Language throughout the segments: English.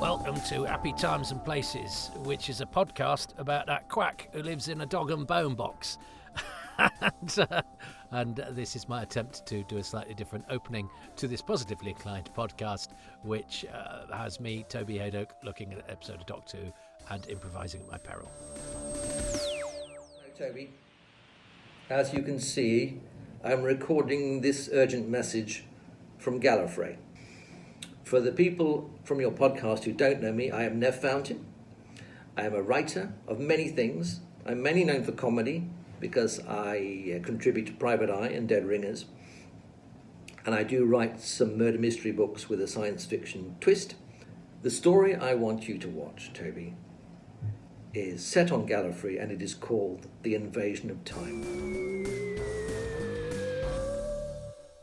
Welcome to Happy Times and Places, which is a podcast about that quack who lives in a dog and bone box. and this is my attempt to do a slightly different opening to this positively inclined podcast, which has me, Toby Haydock, looking at an episode of Doctor Who and improvising at my peril. Hello, Toby. As you can see, I'm recording this urgent message from Gallifrey. For the people from your podcast who don't know me, I am Nev Fountain. I am a writer of many things. I'm mainly known for comedy because I contribute to Private Eye and Dead Ringers. And I do write some murder mystery books with a science fiction twist. The story I want you to watch, Toby, is set on Gallifrey and it is called The Invasion of Time.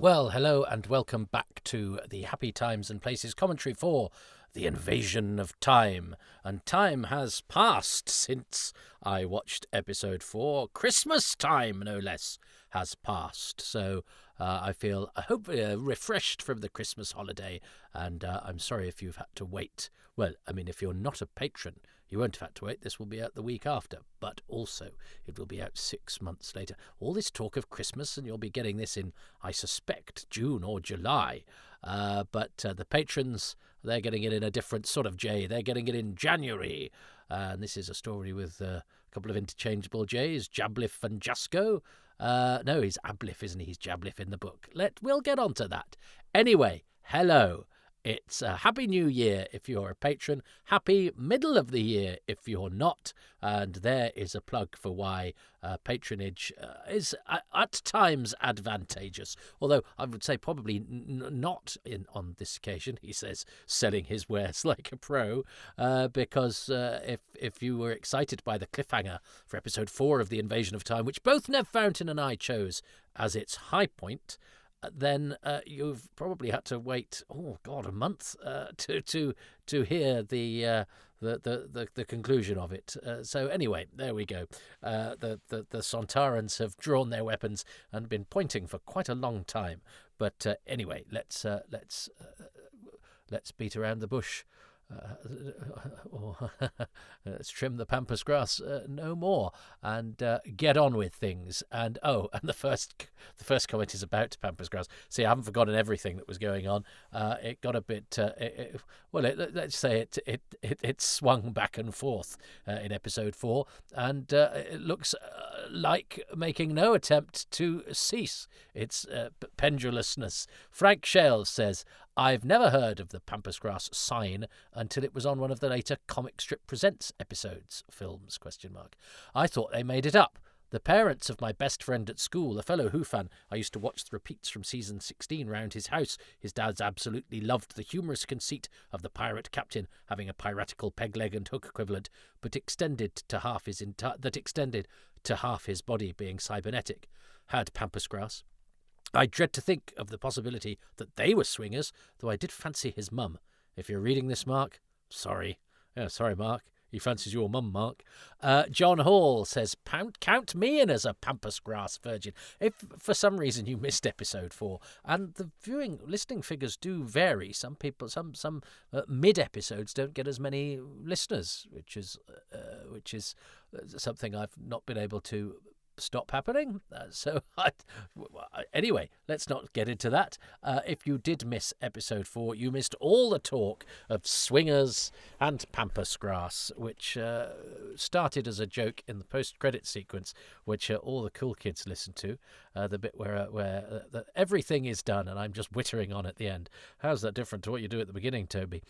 Well, hello and welcome back to the Happy Times and Places commentary for The Invasion of Time. And time has passed since I watched episode 4. Christmas time, no less, has passed. So I feel hopefully refreshed from the Christmas holiday. And I'm sorry if you've had to wait. Well, I mean, if you're not a patron, you won't have had to wait. This will be out the week after, but also it will be out 6 months later. All this talk of Christmas, and you'll be getting this in, I suspect, June or July. But the patrons, they're getting it in a different sort of J. They're getting it in January. And this is a story with a couple of interchangeable J's, Jabliff and Jasco. No, he's Abliff, isn't he? He's Jabliff in the book. We'll get on to that. Anyway, hello. It's a Happy New Year if you're a patron, Happy Middle of the Year if you're not, and there is a plug for why patronage is at times advantageous, although I would say probably not on this occasion, he says, selling his wares like a pro, because if you were excited by the cliffhanger for episode 4 of The Invasion of Time, which both Nev Fountain and I chose as its high point, then you've probably had to wait, a month to hear the conclusion of it. So anyway, there we go. The Sontarans have drawn their weapons and been pointing for quite a long time. But anyway, let's beat around the bush. Let's trim the pampas grass no more and get on with things. And the first comment is about pampas grass. See, I haven't forgotten everything that was going on. It got a bit let's say it swung back and forth in episode 4, and it looks like making no attempt to cease its pendulousness. Frank Shales says, I've never heard of the pampas grass sign until it was on one of the later Comic Strip Presents episodes, films, ? I thought they made it up. The parents of my best friend at school, a fellow Who fan, I used to watch the repeats from season 16 round his house. His dad's absolutely loved the humorous conceit of the pirate captain having a piratical peg leg and hook equivalent, but extended to half his body being cybernetic. Had pampas grass. I dread to think of the possibility that they were swingers, though I did fancy his mum. If you're reading this, Mark, sorry. Sorry, Mark. He fancies your mum, Mark. John Hall says, count me in as a pampas grass virgin. If for some reason you missed episode 4, and the listening figures do vary. Some people, some mid episodes don't get as many listeners, which is something I've not been able to stop happening. Anyway, let's not get into that. If you did miss episode 4, you missed all the talk of swingers and pampas grass, which started as a joke in the post-credit sequence, which all the cool kids listen to, the bit where everything is done and I'm just wittering on at the end. How's that different to what you do at the beginning, Toby?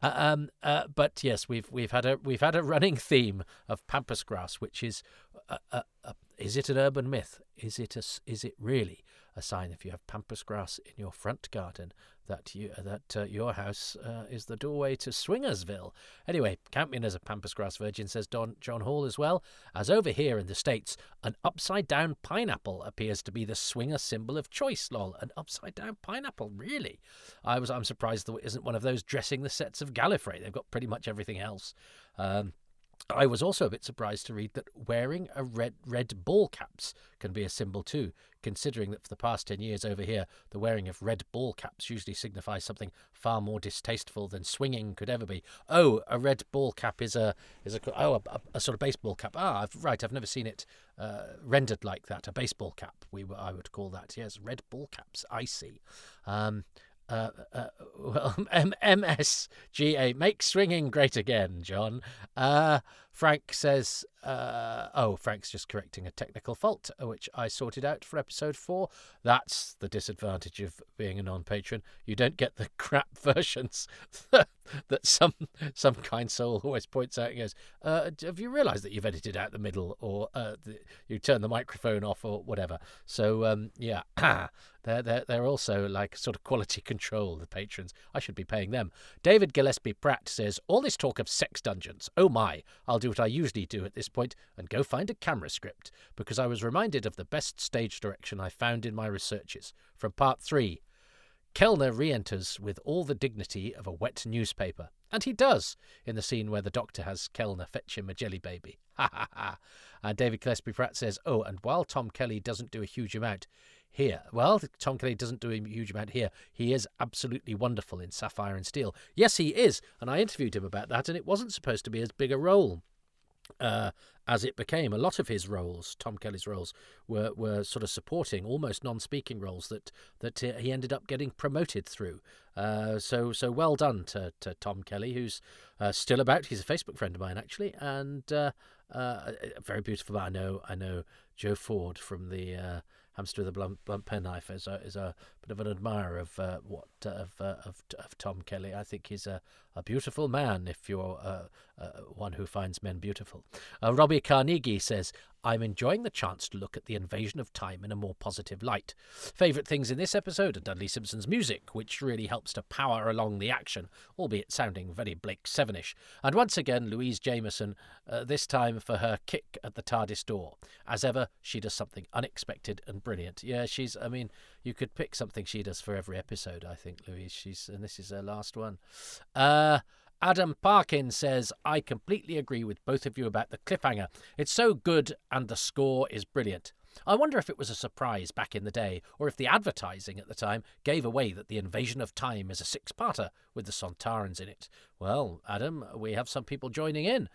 But yes, we've had a running theme of pampas grass, which is is it an urban myth? Is it really a sign, if you have pampas grass in your front garden, that your house is the doorway to Swingersville? Anyway, count me in as a pampas grass virgin, says John Hall as well. As over here in the States, an upside-down pineapple appears to be the swinger symbol of choice. Lol, an upside-down pineapple, really? I'm surprised there isn't one of those dressing the sets of Gallifrey. They've got pretty much everything else. I was also a bit surprised to read that wearing a red ball caps can be a symbol too, considering that for the past 10 years over here, the wearing of red ball caps usually signifies something far more distasteful than swinging could ever be. Oh, a red ball cap is a sort of baseball cap. I've never seen it rendered like that. A baseball cap, I would call that. Yes, red ball caps. I see. MSGA, make swinging great again, John. Frank says, Frank's just correcting a technical fault, which I sorted out for episode 4. That's the disadvantage of being a non-patron. You don't get the crap versions that some kind soul always points out and goes, have you realised that you've edited out the middle, or you turn the microphone off, or whatever. So, yeah. They're also like sort of quality control, the patrons. I should be paying them. David Gillespie Pratt says, all this talk of sex dungeons. Oh my, I'll do what I usually do at this point and go find a camera script, because I was reminded of the best stage direction I found in my researches from part 3. Kellner re-enters with all the dignity of a wet newspaper. And he does, in the scene where the doctor has Kellner fetch him a jelly baby. Ha ha ha. And David Gillespie Pratt says, and while Tom Kelly doesn't do a huge amount here, he is absolutely wonderful in Sapphire and Steel. Yes, he is, and I interviewed him about that, and it wasn't supposed to be as big a role as it became. A lot of his roles, Tom Kelly's roles, were sort of supporting, almost non-speaking roles that he ended up getting promoted through. So well done to Tom Kelly, who's still about. He's a Facebook friend of mine, actually, and very beautiful. But I know Joe Ford from the Hamster with a Blunt Penknife is a bit of an admirer of Tom Kelly. I think he's a beautiful man, if you're one who finds men beautiful. Robbie Carnegie says, I'm enjoying the chance to look at the invasion of time in a more positive light. Favourite things in this episode are Dudley Simpson's music, which really helps to power along the action, albeit sounding very Blake Sevenish. And once again, Louise Jameson, this time for her kick at the TARDIS door. As ever, she does something unexpected and brilliant. Yeah, you could pick something she does for every episode, I think, Louise. And this is her last one. Adam Parkin says, I completely agree with both of you about the cliffhanger. It's so good and the score is brilliant. I wonder if it was a surprise back in the day, or if the advertising at the time gave away that the invasion of time is a 6-parter with the Sontarans in it. Well, Adam, we have some people joining in.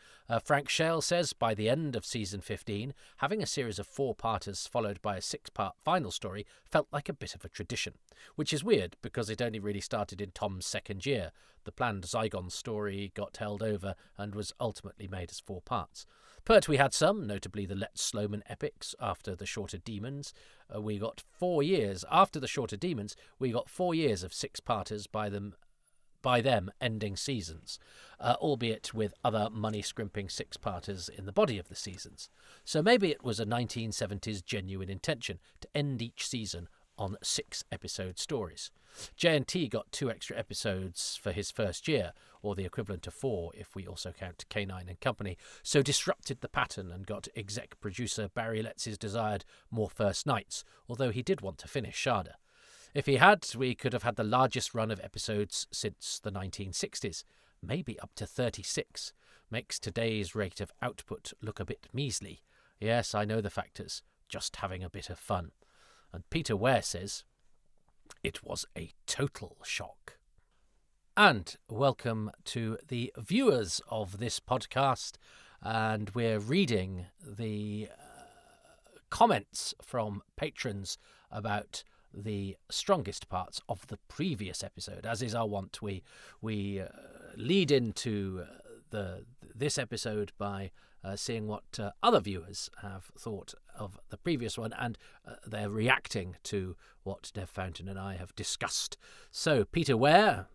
Frank Shale says, by the end of season 15, having a series of 4-parters followed by a 6-part final story felt like a bit of a tradition, which is weird because it only really started in Tom's second year. The planned Zygon story got held over and was ultimately made as 4 parts. Pertwee had some, notably the Let's Sloman epics after the Shorter Demons. We got 4 years. After the Shorter Demons, we got 4 years of 6-parters by them ending seasons, albeit with other money-scrimping 6-parters in the body of the seasons. So maybe it was a 1970s genuine intention to end each season on 6-episode stories. J&T got 2 extra episodes for his first year, or the equivalent of 4 if we also count K9 and Company, so disrupted the pattern and got exec producer Barry Letts' desired more first nights, although he did want to finish Sharda. If he had, we could have had the largest run of episodes since the 1960s, maybe up to 36. Makes today's rate of output look a bit measly. Yes, I know the factors, just having a bit of fun. And Peter Ware says, it was a total shock. And welcome to the viewers of this podcast. And we're reading the comments from patrons about the strongest parts of the previous episode. As is our wont, we lead into this episode by seeing what other viewers have thought of the previous one, and they're reacting to what Nev Fountain and I have discussed. So Peter Ware,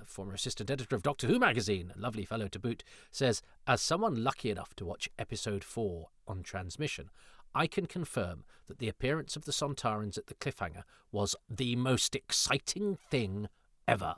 former assistant editor of Doctor Who magazine, a lovely fellow to boot, says, as someone lucky enough to watch episode 4 on transmission, I can confirm that the appearance of the Sontarans at the cliffhanger was the most exciting thing ever.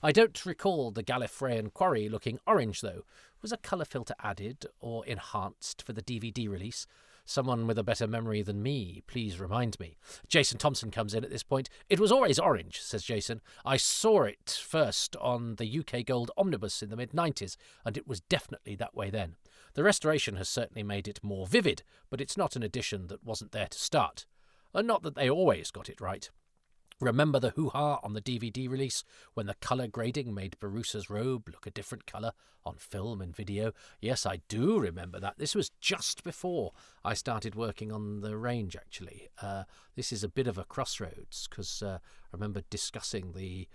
I don't recall the Gallifreyan quarry looking orange, though. Was a colour filter added or enhanced for the DVD release? Someone with a better memory than me, please remind me. Jason Thompson comes in at this point. It was always orange, says Jason. I saw it first on the UK Gold Omnibus in the mid-90s, and it was definitely that way then. The restoration has certainly made it more vivid, but it's not an addition that wasn't there to start. And not that they always got it right. Remember the hoo-ha on the DVD release when the colour grading made Barusa's robe look a different colour on film and video? Yes, I do remember that. This was just before I started working on the range, actually. This is a bit of a crossroads, because I remember discussing the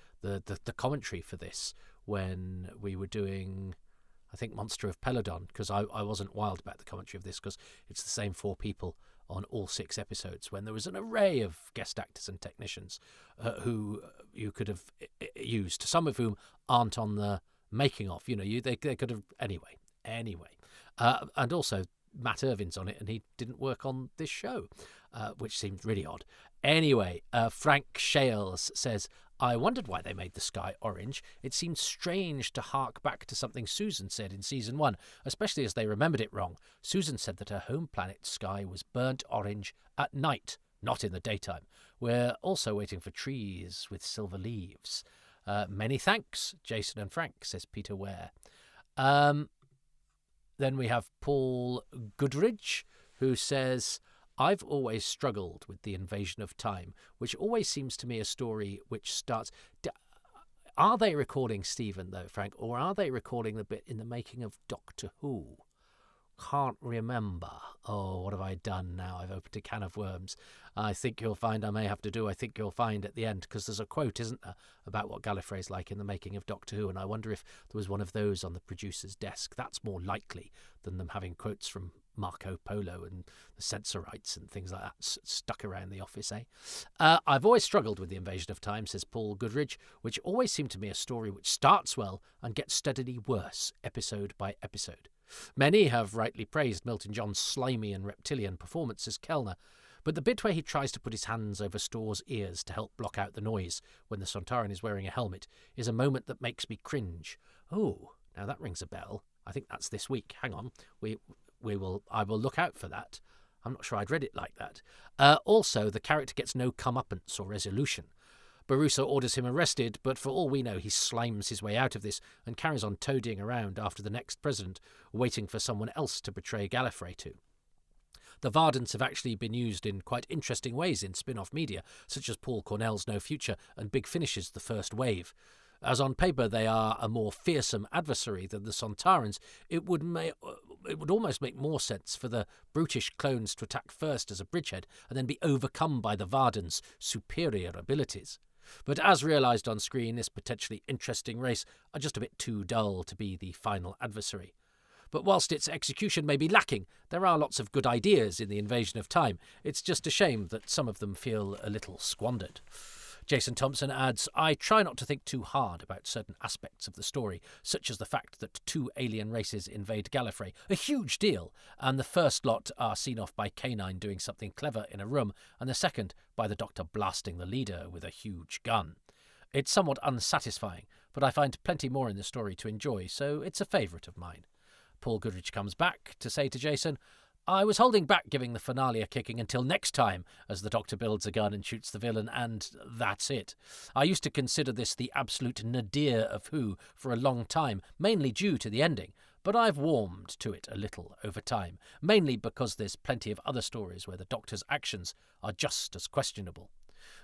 commentary for this when we were doing, I think, Monster of Peladon, because I wasn't wild about the commentary of this, because it's the same 4 people on all 6 episodes, when there was an array of guest actors and technicians who you could have used, some of whom aren't on the making of. They could have anyway. And also Matt Irvin's on it, and he didn't work on this show, which seemed really odd. Anyway, Frank Shales says, I wondered why they made the sky orange. It seemed strange to hark back to something Susan said in season 1, especially as they remembered it wrong. Susan said that her home planet's sky was burnt orange at night, not in the daytime. We're also waiting for trees with silver leaves. Many thanks, Jason and Frank, says Peter Ware. Then we have Paul Goodridge, who says, I've always struggled with the invasion of time, which always seems to me a story which starts... Are they recording Stephen, though, Frank, or are they recording the bit in the making of Doctor Who? Can't remember. Oh, what have I done now? I've opened a can of worms. I think you'll find at the end, because there's a quote, isn't there, about what Gallifrey's like in the making of Doctor Who, and I wonder if there was one of those on the producer's desk. That's more likely than them having quotes from Marco Polo and the Censorites and things like that stuck around the office, eh? I've always struggled with the invasion of time, says Paul Goodridge, which always seemed to me a story which starts well and gets steadily worse, episode by episode. Many have rightly praised Milton John's slimy and reptilian performance as Kellner, but the bit where he tries to put his hands over Storr's ears to help block out the noise when the Sontaran is wearing a helmet is a moment that makes me cringe. Oh, now that rings a bell. I think that's this week. Hang on. I will look out for that. I'm not sure I'd read it like that. Also, the character gets no comeuppance or resolution. Barusa orders him arrested, but for all we know, he slimes his way out of this and carries on toadying around after the next president, waiting for someone else to betray Gallifrey to. The Vardans have actually been used in quite interesting ways in spin-off media, such as Paul Cornell's No Future and Big Finish's The First Wave. As on paper they are a more fearsome adversary than the Sontarans, it would almost make more sense for the brutish clones to attack first as a bridgehead and then be overcome by the Vardans' superior abilities. But as realised on screen, this potentially interesting race are just a bit too dull to be the final adversary. But whilst its execution may be lacking, there are lots of good ideas in the invasion of time. It's just a shame that some of them feel a little squandered. Jason Thompson adds, I try not to think too hard about certain aspects of the story, such as the fact that 2 alien races invade Gallifrey, a huge deal, and the first lot are seen off by K9 doing something clever in a room, and the second by the Doctor blasting the leader with a huge gun. It's somewhat unsatisfying, but I find plenty more in the story to enjoy, so it's a favourite of mine. Paul Goodrich comes back to say to Jason, I was holding back giving the finale a kicking until next time, as the Doctor builds a gun and shoots the villain, and that's it. I used to consider this the absolute nadir of Who for a long time, mainly due to the ending, but I've warmed to it a little over time, mainly because there's plenty of other stories where the Doctor's actions are just as questionable.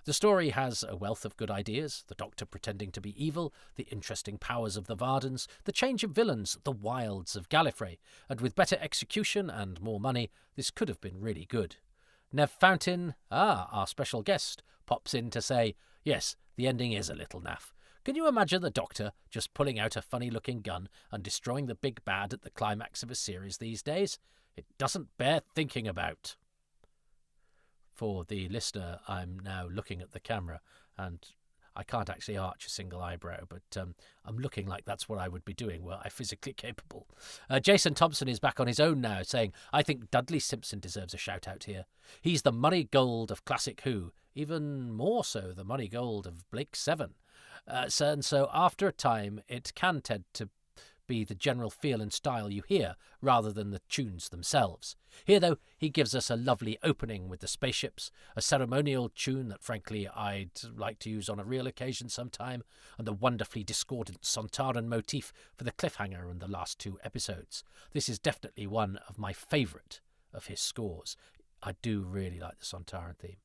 The story has a wealth of good ideas, the Doctor pretending to be evil, the interesting powers of the Vardans, the change of villains, the wilds of Gallifrey, and with better execution and more money, this could have been really good. Nev Fountain, our special guest, pops in to say, yes, the ending is a little naff. Can you imagine the Doctor just pulling out a funny-looking gun and destroying the big bad at the climax of a series these days? It doesn't bear thinking about. For the listener, I'm now looking at the camera, and I can't actually arch a single eyebrow, but I'm looking like that's what I would be doing were I physically capable. Jason Thompson is back on his own now, saying, I think Dudley Simpson deserves a shout-out here. He's the Murray Gold of classic Who, even more so the Murray Gold of Blake 7. So after a time, it can tend to be the general feel and style you hear, rather than the tunes themselves. Here, though, he gives us a lovely opening with the spaceships, a ceremonial tune that, frankly, I'd like to use on a real occasion sometime, and the wonderfully discordant Sontaran motif for the cliffhanger in the last 2 episodes. This is definitely one of my favourite of his scores. I do really like the Sontaran theme.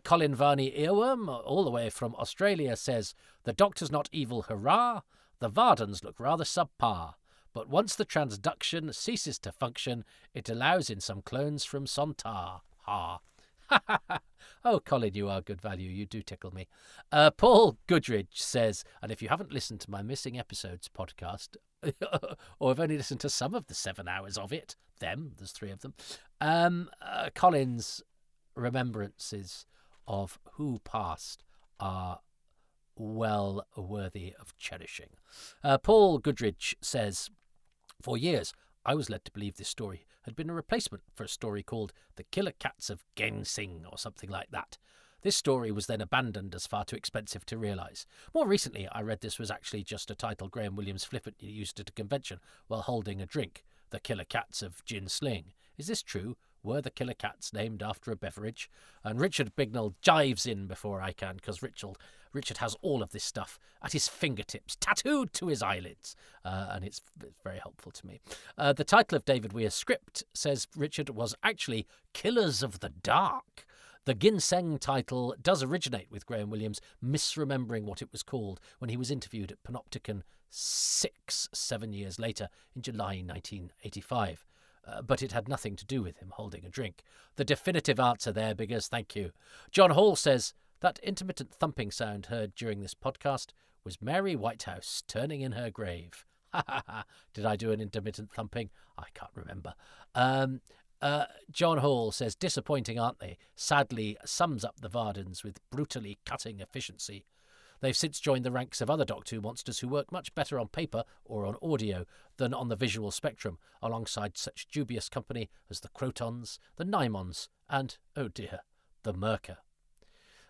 Colin Varney Earworm, all the way from Australia, says, "The Doctor's not evil, hurrah! The Vardens look rather subpar. But once the transduction ceases to function, it allows in some clones from Sontar. Ha! Oh, Colin, you are good value. You do tickle me." Paul Goodridge says, and if you haven't listened to my Missing Episodes podcast, or have only listened to some of the 7 hours of it, there's 3 of them, Colin's remembrances of who passed are well worthy of cherishing. Paul Goodridge says, "For years, I was led to believe this story had been a replacement for a story called The Killer Cats of Ginseng or something like that. This story was then abandoned as far too expensive to realise. More recently, I read this was actually just a title Graham Williams flippantly used at a convention while holding a drink. The Killer Cats of Gin Sling. Is this true? Were the killer cats named after a beverage?" And Richard Bignell dives in before I can, because Richard has all of this stuff at his fingertips, tattooed to his eyelids, and it's very helpful to me. The title of David Weir's script, says Richard, was actually Killers of the Dark. The Ginseng title does originate with Graham Williams misremembering what it was called when he was interviewed at Panopticon 7 years later in July 1985. But it had nothing to do with him holding a drink. The definitive answer there, Biggers, thank you. John Hall says, "That intermittent thumping sound heard during this podcast was Mary Whitehouse turning in her grave." Ha ha ha. Did I do an intermittent thumping? I can't remember. John Hall says, "Disappointing, aren't they? Sadly sums up the Vardens with brutally cutting efficiency. They've since joined the ranks of other Doctor Who monsters who work much better on paper or on audio than on the visual spectrum, alongside such dubious company as the Crotons, the Nymons, and, oh dear, the Merca."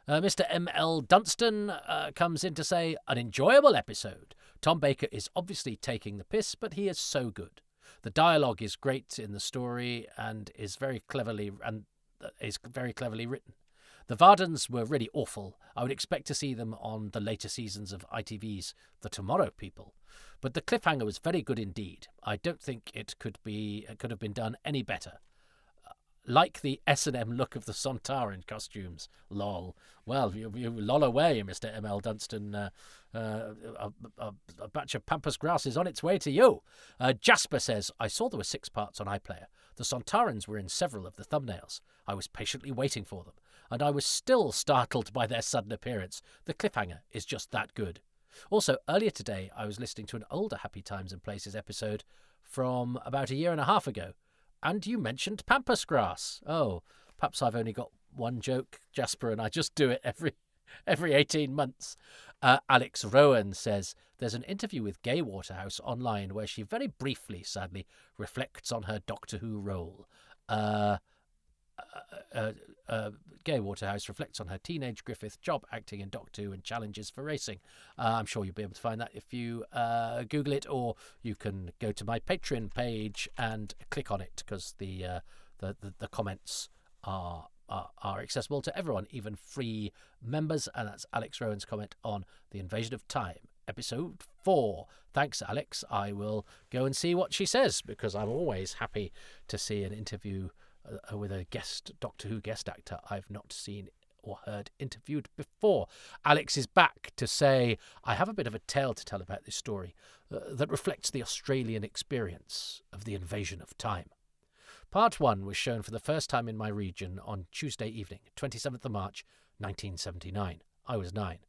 Mr. M.L. Dunstan comes in to say, "An enjoyable episode. Tom Baker is obviously taking the piss, but he is so good. The dialogue is great in the story and is very cleverly written. The Vardens were really awful. I would expect to see them on the later seasons of ITV's The Tomorrow People. But the cliffhanger was very good indeed. I don't think it could have been done any better. Like the S&M look of the Sontaran costumes. Lol. Well, you lol away, Mr. M.L. Dunstan. A batch of pampas grass is on its way to you." Jasper says, "I saw there were 6 parts on iPlayer. The Sontarans were in several of the thumbnails. I was patiently waiting for them, and I was still startled by their sudden appearance. The cliffhanger is just that good. Also, earlier today, I was listening to an older Happy Times and Places episode from about 1.5 years ago, and you mentioned pampas grass. Oh, perhaps I've only got one joke, Jasper, and I just do it every 18 months. Alex Rowan says, "There's an interview with Gay Waterhouse online where she very briefly, sadly, reflects on her Doctor Who role. Gay Waterhouse reflects on her teenage Griffith job acting in Doctor Who and challenges for racing." I'm sure you'll be able to find that if you Google it, or you can go to my Patreon page and click on it, because the comments are accessible to everyone, even free members. And that's Alex Rowan's comment on The Invasion of Time, episode 4. Thanks, Alex. I will go and see what she says, because I'm always happy to see an interview with a Doctor Who guest actor I've not seen or heard interviewed before. Alex is back to say, "I have a bit of a tale to tell about this story that reflects the Australian experience of the invasion of time. Part 1 was shown for the first time in my region on Tuesday evening, 27th of March, 1979. I was 9.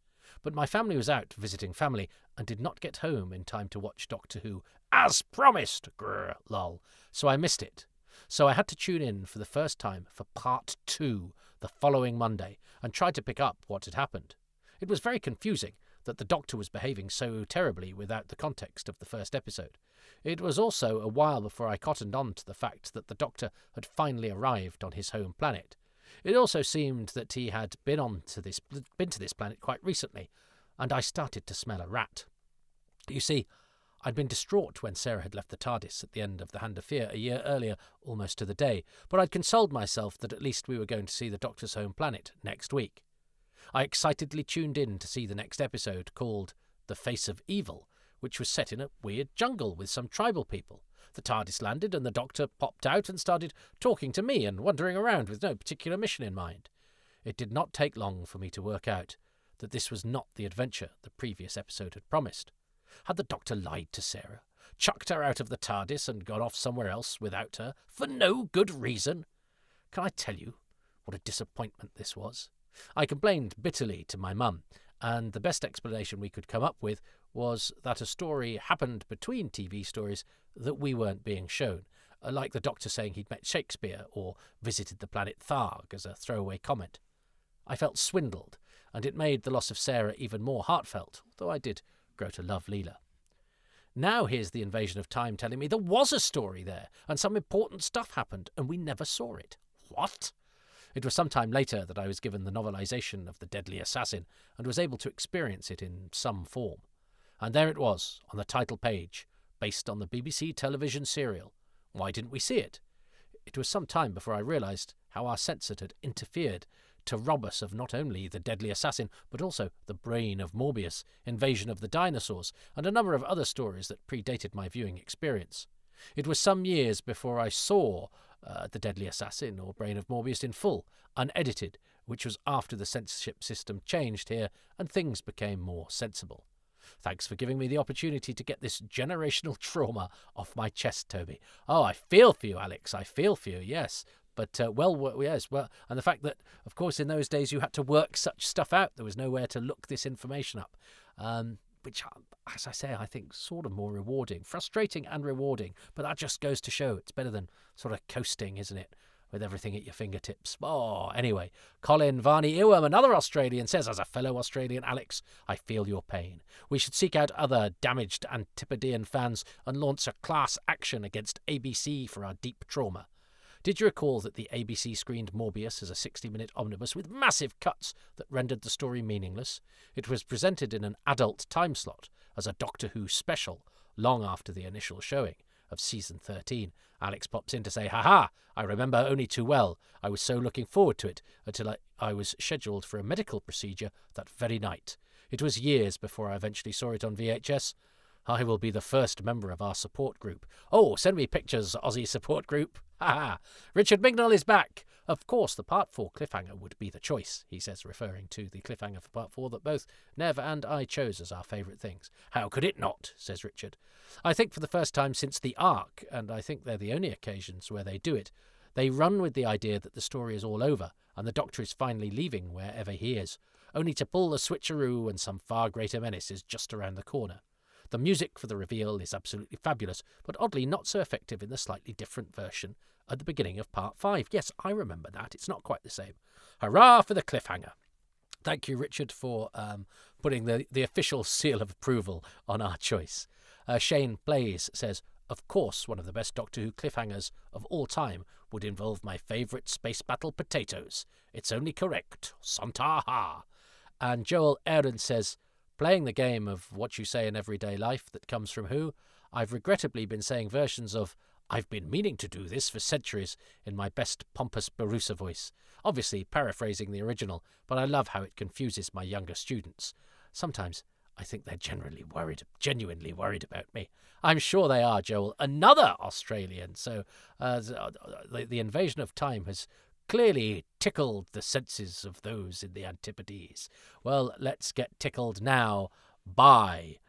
But my family was out visiting family and did not get home in time to watch Doctor Who, as promised, grr, lol, so I missed it. So I had to tune in for the first time for Part 2 the following Monday and tried to pick up what had happened. It was very confusing that the Doctor was behaving so terribly without the context of the first episode. It was also a while before I cottoned on to the fact that the Doctor had finally arrived on his home planet. It also seemed that he had been to this planet quite recently, and I started to smell a rat. You see, I'd been distraught when Sarah had left the TARDIS at the end of The Hand of Fear a year earlier, almost to the day, but I'd consoled myself that at least we were going to see the Doctor's home planet next week. I excitedly tuned in to see the next episode, called The Face of Evil, which was set in a weird jungle with some tribal people. The TARDIS landed and the Doctor popped out and started talking to me and wandering around with no particular mission in mind. It did not take long for me to work out that this was not the adventure the previous episode had promised. Had the Doctor lied to Sarah, chucked her out of the TARDIS and gone off somewhere else without her, for no good reason? Can I tell you what a disappointment this was? I complained bitterly to my mum, and the best explanation we could come up with was that a story happened between TV stories that we weren't being shown, like the Doctor saying he'd met Shakespeare or visited the planet Tharg as a throwaway comment. I felt swindled, and it made the loss of Sarah even more heartfelt, though I did grow to love Leela. Now here's the Invasion of Time telling me there was a story there, and some important stuff happened, and we never saw it. What? It was some time later that I was given the novelisation of The Deadly Assassin, and was able to experience it in some form. And there it was, on the title page, based on the BBC television serial. Why didn't we see it? It was some time before I realised how our censor had interfered to rob us of not only The Deadly Assassin, but also The Brain of Morbius, Invasion of the Dinosaurs, and a number of other stories that predated my viewing experience. It was some years before I saw The Deadly Assassin or Brain of Morbius in full, unedited, which was after the censorship system changed here and things became more sensible. Thanks for giving me the opportunity to get this generational trauma off my chest, Toby. Oh, I feel for you, Alex. I feel for you, yes. But, yes, and the fact that, of course, in those days you had to work such stuff out. There was nowhere to look this information up, which, as I say, I think sort of more rewarding. Frustrating and rewarding, but that just goes to show it's better than sort of coasting, isn't it? With everything at your fingertips. Oh, anyway, Colin Varney Earworm, another Australian, says, as a fellow Australian, Alex, I feel your pain. We should seek out other damaged Antipodean fans and launch a class action against ABC for our deep trauma. Did you recall that the ABC screened Morbius as a 60-minute omnibus with massive cuts that rendered the story meaningless? It was presented in an adult time slot as a Doctor Who special, long after the initial showing of Season 13. Alex pops in to say, "Ha-ha, I remember only too well. I was so looking forward to it until I was scheduled for a medical procedure that very night. It was years before I eventually saw it on VHS. I will be the first member of our support group. Oh, send me pictures, Aussie support group. Ha-ha. Richard Mignall is back. Of course, the Part 4 cliffhanger would be the choice," he says, referring to the cliffhanger for Part 4 that both Nev and I chose as our favourite things. "How could it not?" says Richard. "I think for the first time since the Ark, and I think they're the only occasions where they do it, they run with the idea that the story is all over and the Doctor is finally leaving wherever he is, only to pull the switcheroo and some far greater menace is just around the corner. The music for the reveal is absolutely fabulous, but oddly not so effective in the slightly different version at the beginning of Part 5. Yes, I remember that. It's not quite the same. Hurrah for the cliffhanger." Thank you, Richard, for putting the official seal of approval on our choice. Shane Blaze says, "Of course, one of the best Doctor Who cliffhangers of all time would involve my favourite space battle potatoes. It's only correct. Santaha." And Joel Aaron says, "Playing the game of what you say in everyday life that comes from Who, I've regrettably been saying versions of 'I've been meaning to do this' for centuries in my best pompous Barusa voice. Obviously paraphrasing the original, but I love how it confuses my younger students. Sometimes I think they're genuinely worried about me." I'm sure they are, Joel. Another Australian. So the Invasion of Time has clearly tickled the senses of those in the Antipodes. Well, let's get tickled now by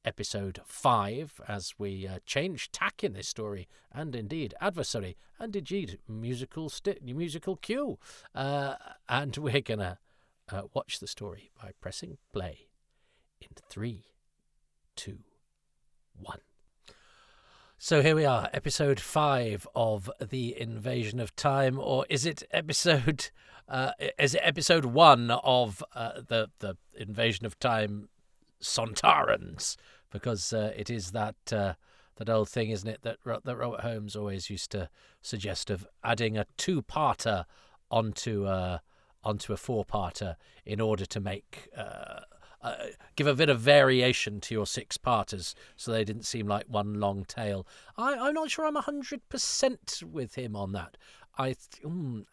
episode 5 as we change tack in this story, and indeed adversary, and indeed musical cue. And we're going to watch the story by pressing play in 3, 2, 1. So here we are, episode 5 of The Invasion of Time, or is it episode 1 of the Invasion of Time Sontarans? Because it is that old thing, isn't it, that Robert Holmes always used to suggest, of adding a 2-parter onto a 4-parter in order to make give a bit of variation to your six-parters, so they didn't seem like one long tale. I'm not sure I'm 100% with him on that. I think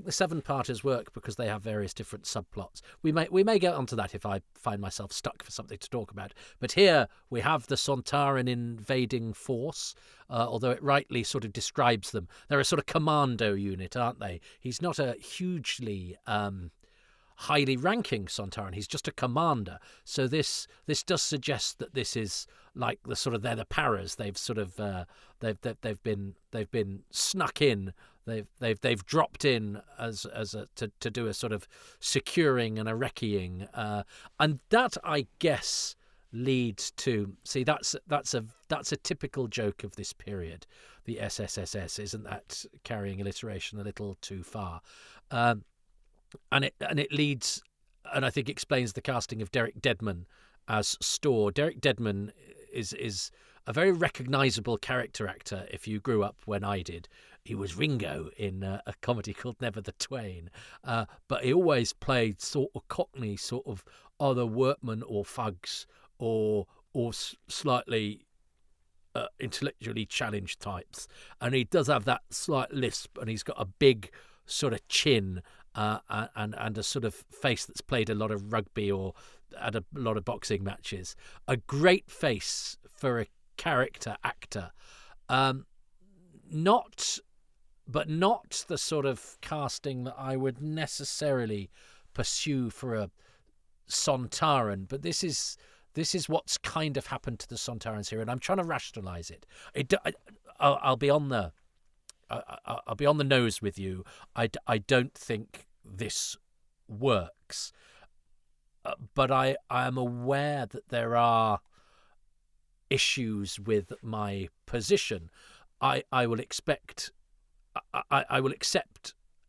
the seven-parters work because they have various different subplots. We may get onto that if I find myself stuck for something to talk about. But here we have the Sontaran invading force, although it rightly sort of describes them. They're a sort of commando unit, aren't they? He's not a hugely highly ranking Sontaran. He's just a commander. So this does suggest that this is like they're the paras. They've sort of they've been snuck in. They've dropped in to do a sort of securing and a wrecking, and that, I guess, leads to that's a typical joke of this period. The SSSS, isn't that carrying alliteration a little too far? And it leads, and I think explains the casting of Derek Deadman as Storr. Derek Deadman is a very recognisable character actor if you grew up when I did. He was Ringo in a comedy called Never the Twain, but he always played sort of Cockney, sort of either workmen or thugs or slightly intellectually challenged types. And he does have that slight lisp, and he's got a big sort of chin and a sort of face that's played a lot of rugby or had a lot of boxing matches. A great face for a character actor. Not the sort of casting that I would necessarily pursue for a Sontaran, but this is what's kind of happened to the Sontarans here, and I'm trying to rationalise it. I'll be on the I'll be on the nose with you. I don't think this works, but I am aware that there are issues with my position. I will accept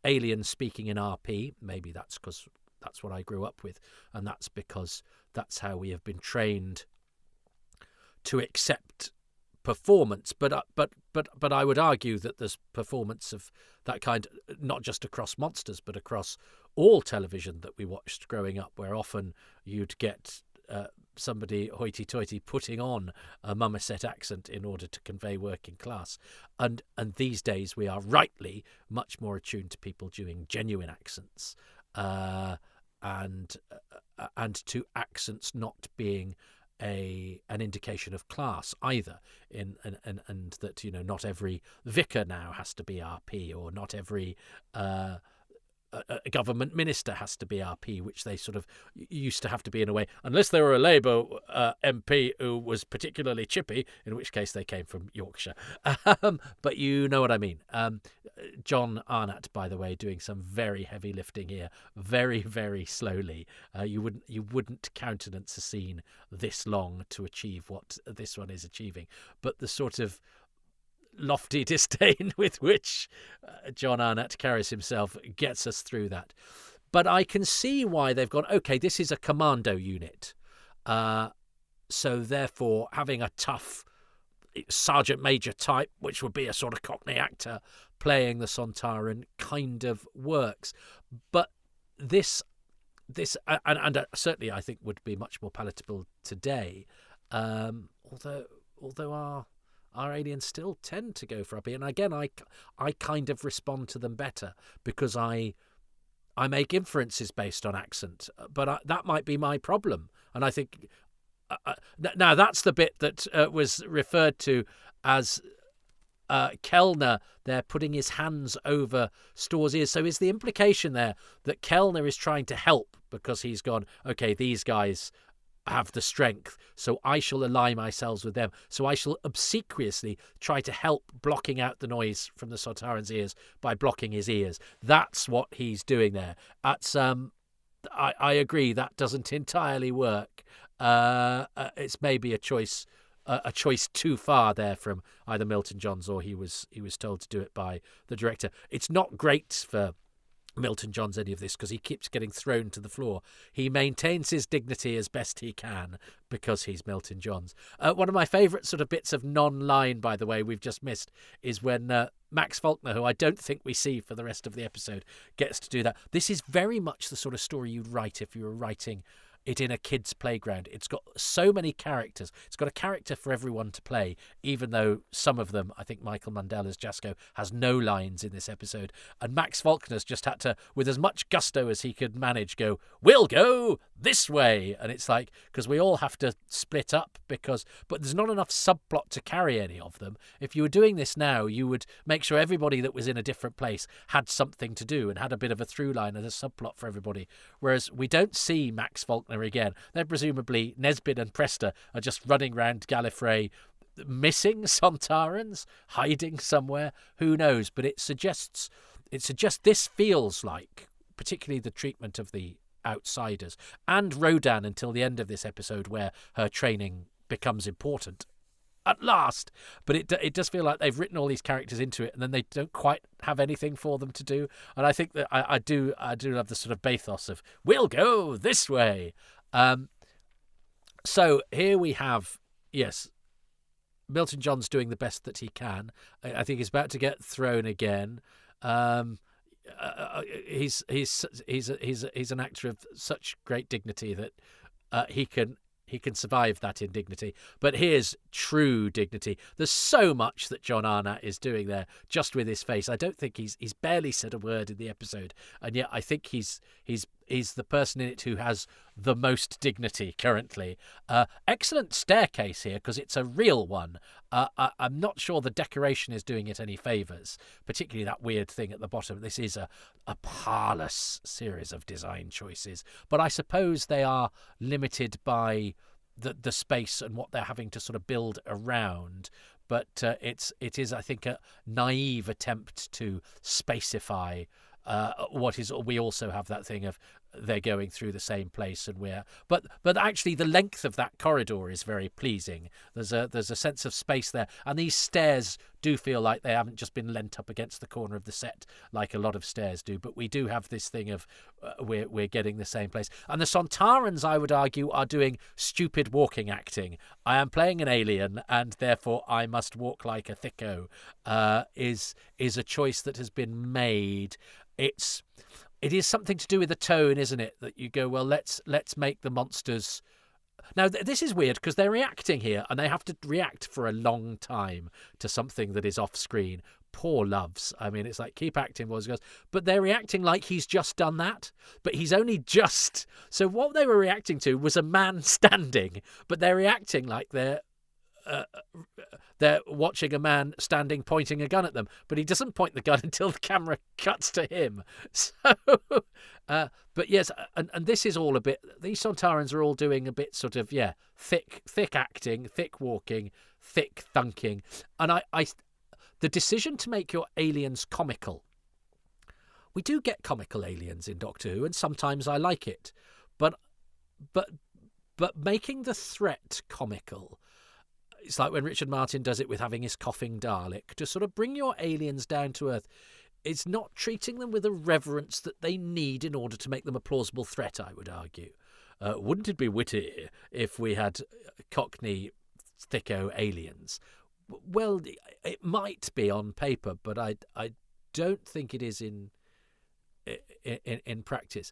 aliens speaking in RP. Maybe that's because that's what I grew up with, and that's because that's how we have been trained to accept performance. But I would argue that there's performance of that kind, not just across monsters, but across all television that we watched growing up, where often you'd get somebody hoity-toity putting on a Mummerset accent in order to convey working class. And these days we are rightly much more attuned to people doing genuine accents, and to accents not being an indication of class either, and that, you know, not every vicar now has to be RP, or not every a government minister has to be RP, which they sort of used to have to be in a way, unless they were a Labour MP who was particularly chippy, in which case they came from Yorkshire. But you know what I mean. John Arnott, by the way, doing some very heavy lifting here, very, very slowly. You wouldn't countenance a scene this long to achieve what this one is achieving, but the sort of lofty disdain with which John Arnott carries himself gets us through that. But I can see why they've gone, okay, this is a commando unit. So therefore, having a tough sergeant major type, which would be a sort of Cockney actor playing the Sontaran, kind of works. But this and certainly I think would be much more palatable today. Although our aliens still tend to go for upping. And again, I kind of respond to them better because I make inferences based on accent. But that might be my problem. And I think now that's the bit that was referred to as Kellner there putting his hands over Storr's ears. So is the implication there that Kellner is trying to help because he's gone, okay, these guys have the strength, so I shall ally myself with them, so I shall obsequiously try to help blocking out the noise from the Sontaran's ears by blocking his ears. That's what he's doing there. That's I agree that doesn't entirely work. It's maybe a choice too far there from either Milton Johns or he was told to do it by the director. It's not great for Milton Johns, any of this, because he keeps getting thrown to the floor. He maintains his dignity as best he can because he's Milton Johns. One of my favourite sort of bits of non-line, by the way, we've just missed, is when Max Faulkner, who I don't think we see for the rest of the episode, gets to do that. This is very much the sort of story you'd write if you were writing it in a kid's playground. It's got so many characters. It's got a character for everyone to play, even though some of them, I think Michael Mandela's Jasco, has no lines in this episode. And Max Faulkner's just had to, with as much gusto as he could manage, go, "We'll go this way." And it's like, because we all have to split up but there's not enough subplot to carry any of them. If you were doing this now, you would make sure everybody that was in a different place had something to do and had a bit of a through line and a subplot for everybody. Whereas we don't see Max Faulkner again. Then presumably Nesbitt and Presta are just running around Gallifrey, missing Sontarans, hiding somewhere. Who knows? But it suggests this feels like, particularly the treatment of the outsiders and Rodan until the end of this episode, where her training becomes important at last. But it does feel like they've written all these characters into it, and then they don't quite have anything for them to do. And I think that I do love the sort of bathos of "we'll go this way." So here we have, yes, Milton John's doing the best that he can. I think he's about to get thrown again. He's an actor of such great dignity that he can survive that indignity. But here's true dignity. There's so much that John Arnott is doing there just with his face. I don't think he's barely said a word in the episode, and yet I think he's the person in it who has the most dignity currently. Excellent staircase here, because it's a real one. I'm not sure the decoration is doing it any favours, particularly that weird thing at the bottom. This is a parlous series of design choices, but I suppose they are limited by the space and what they're having to sort of build around. But it is, I think, a naive attempt to spacify what is. We also have that thing of they're going through the same place, and but actually the length of that corridor is very pleasing. There's a sense of space there, and these stairs do feel like they haven't just been leant up against the corner of the set like a lot of stairs do. But we do have this thing of we're getting the same place. And the Sontarans, I would argue, are doing stupid walking acting. I am playing an alien, and therefore I must walk like a thicko. Is a choice that has been made. It is something to do with the tone, isn't it? That you go, well, let's make the monsters. Now, this is weird because they're reacting here, and they have to react for a long time to something that is off screen. Poor loves. I mean, it's like, keep acting, boys and girls. But they're reacting like he's just done that, but he's only just. So what they were reacting to was a man standing, but they're reacting like they're watching a man standing pointing a gun at them, but he doesn't point the gun until the camera cuts to him. So but yes, and this is all a bit, these Sontarans are all doing a bit sort of thick acting, thick walking, thick thunking. And I the decision to make your aliens comical, we do get comical aliens in Doctor Who, and sometimes I like it, but making the threat comical, it's like when Richard Martin does it with having his coughing Dalek. To sort of bring your aliens down to earth, it's not treating them with a reverence that they need in order to make them a plausible threat, I would argue. Wouldn't it be witty if we had Cockney thicko aliens? Well, it might be on paper, but I don't think it is in practice.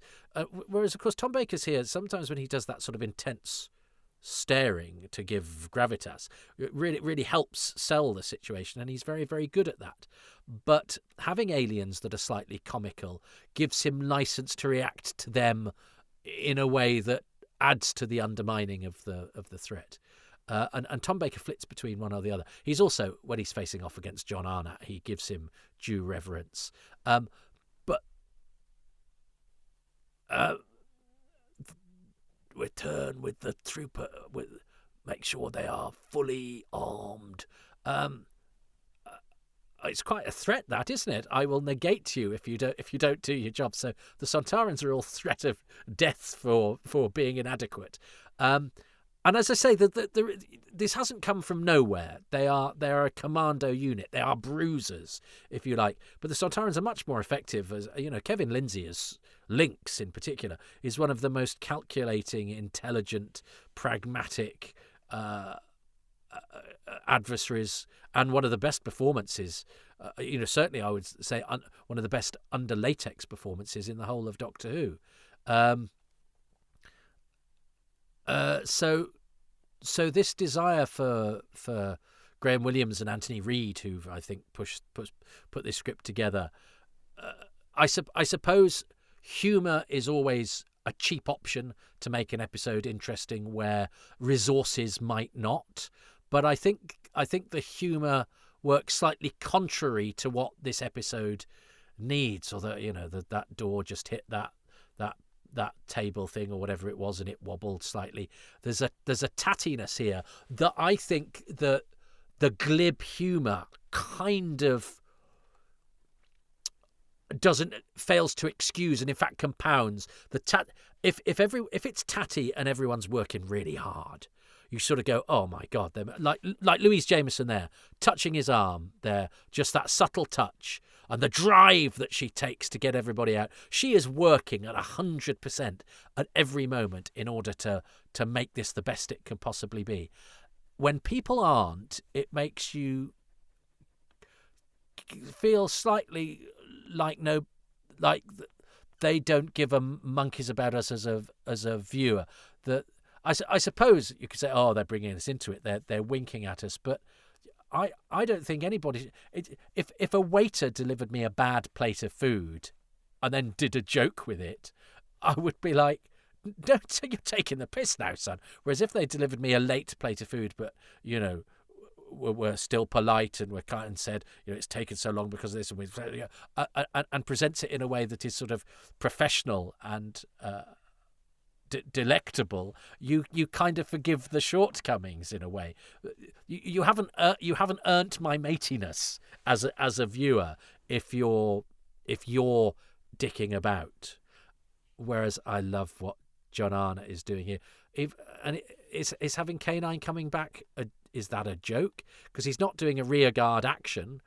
Whereas, of course, Tom Baker's here, sometimes when he does that sort of intense staring to give gravitas, it really helps sell the situation, and he's very, very good at that. But having aliens that are slightly comical gives him license to react to them in a way that adds to the undermining of the threat. And Tom Baker flits between one or the other. He's also, when he's facing off against John Arnott, he gives him due reverence. But return with the trooper, make sure they are fully armed. It's quite a threat, that, isn't it? I will negate you if you don't do your job. So the Sontarans are all threat of death for being inadequate. And as I say, this hasn't come from nowhere. They are a commando unit. They are bruisers, if you like. But the Sontarans are much more effective. As you know, Kevin Lindsay, as Lynx in particular, is one of the most calculating, intelligent, pragmatic adversaries, and one of the best performances. Certainly I would say one of the best under latex performances in the whole of Doctor Who. So this desire for Graham Williams and Anthony Reid, who I think put this script together, I suppose humour is always a cheap option to make an episode interesting where resources might not. But I think the humour works slightly contrary to what this episode needs, or that door just hit that table thing or whatever it was, and it wobbled slightly. There's a tattiness here that I think that the glib humour kind of fails to excuse, and in fact compounds the if it's tatty and everyone's working really hard, you sort of go, oh my god, they're like Louise Jameson there touching his arm there, just that subtle touch and the drive that she takes to get everybody out. She is working at 100% at every moment in order to make this the best it can possibly be. When people aren't, it makes you feel slightly like they don't give a monkeys about us as a viewer. That I suppose you could say, oh, they're bringing us into it. They're winking at us, but I don't think anybody. If a waiter delivered me a bad plate of food and then did a joke with it, I would be like, don't say you're taking the piss now, son. Whereas if they delivered me a late plate of food, but were still polite and were kind and said, it's taken so long because of this, and presents it in a way that is sort of professional and delectable, you kind of forgive the shortcomings in a way. You haven't earned my matiness as a viewer if you're dicking about. Whereas I love what John Arnott is doing here. Is having K9 coming back is that a joke? Because he's not doing a rearguard action.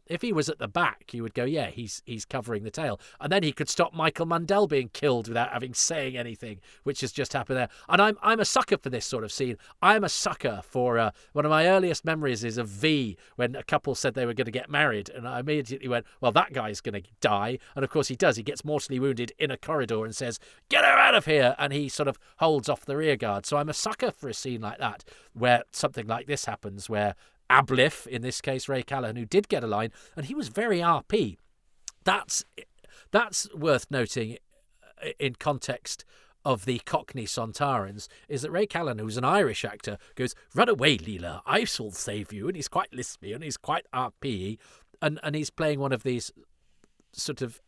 If he was at the back, you would go, yeah, he's covering the tail. And then he could stop Michael Mandel being killed without saying anything, which has just happened there. And I'm a sucker for this sort of scene. I'm a sucker for one of my earliest memories is of V, when a couple said they were going to get married. And I immediately went, well, that guy's going to die. And of course he does. He gets mortally wounded in a corridor and says, get her out of here. And he sort of holds off the rear guard. So I'm a sucker for a scene like that, where something like this happens, where Abliff, in this case Ray Callahan, who did get a line, and he was very RP. That's worth noting in context of the Cockney Sontarans, is that Ray Callahan, who's an Irish actor, goes, run away, Leela, I shall save you, and he's quite lispy and he's quite RP, and he's playing one of these sort of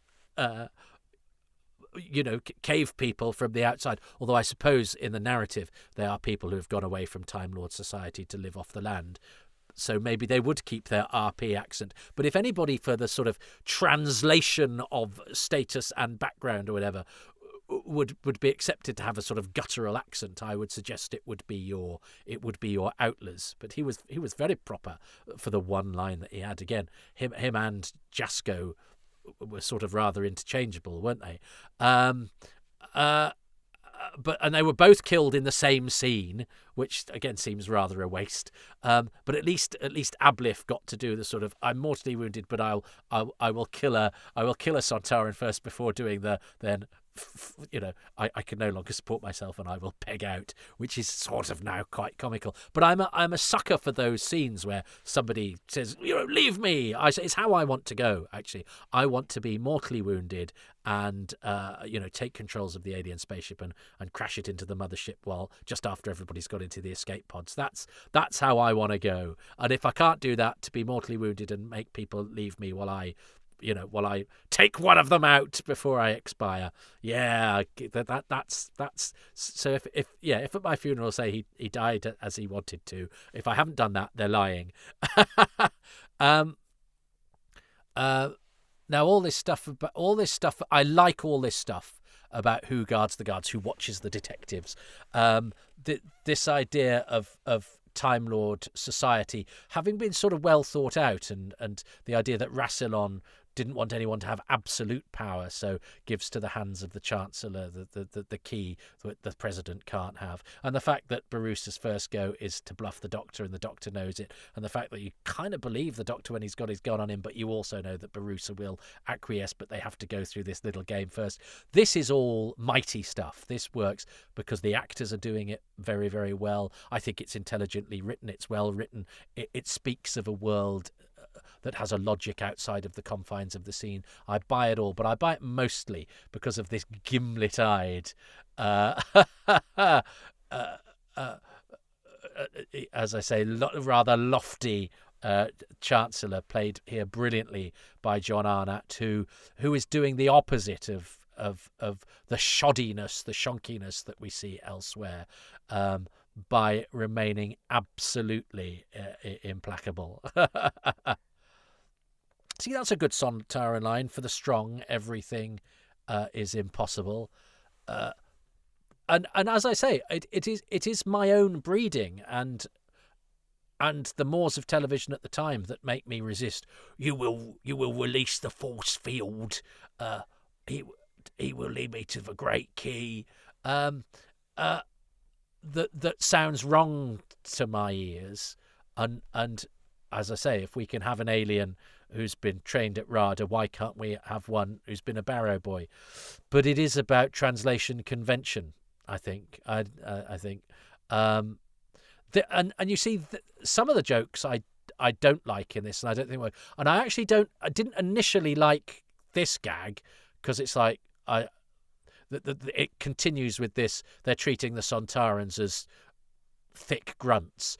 cave people from the outside, although I suppose in the narrative they are people who have gone away from Time Lord society to live off the land. So maybe they would keep their RP accent. But if anybody for the sort of translation of status and background or whatever would be accepted to have a sort of guttural accent, I would suggest it would be your Outlers. But he was very proper for the one line that he had. Again, him and Jasko were sort of rather interchangeable, weren't they? And they were both killed in the same scene, which again seems rather a waste. But at least Abliff got to do the sort of, I'm mortally wounded, but I will kill a Sontaran first before doing the then. I can no longer support myself and I will peg out, which is sort of now quite comical. But I'm a sucker for those scenes where somebody says, leave me. It's how I want to go, actually. I want to be mortally wounded and take controls of the alien spaceship and crash it into the mothership just after everybody's got into the escape pods. That's how I want to go. And if I can't do that, to be mortally wounded and make people leave me while I take one of them out before I expire. Yeah, that's so if at my funeral say he died as he wanted to, if I haven't done that, they're lying. Now all this stuff, I like all this stuff about who guards the guards, who watches the detectives. This idea of Time Lord society having been sort of well thought out, and the idea that Rassilon didn't want anyone to have absolute power, so gives to the hands of the Chancellor the key that the President can't have. And the fact that Borusa's first go is to bluff the Doctor, and the Doctor knows it, and the fact that you kind of believe the Doctor when he's got his gun on him, but you also know that Borusa will acquiesce, but they have to go through this little game first. This is all mighty stuff. This works because the actors are doing it very, very well. I think it's intelligently written. It's well written. It speaks of a world that has a logic outside of the confines of the scene. I buy it all, but I buy it mostly because of this gimlet-eyed, as I say, rather lofty Chancellor, played here brilliantly by John Arnott, who is doing the opposite of the shoddiness, the shonkiness that we see elsewhere, by remaining absolutely implacable. See, that's a good Sontaran line. For the strong, everything is impossible. And as I say, it is my own breeding and the mores of television at the time that make me resist. You will release the force field. He will lead me to the great key. That sounds wrong to my ears. And as I say, if we can have an alien who's been trained at RADA, why can't we have one who's been a barrow boy? But it is about translation convention, I think. I think. And you see, some of the jokes I don't like in this, and I don't think. And I didn't initially like this gag because it's like it continues with this. They're treating the Sontarans as thick grunts,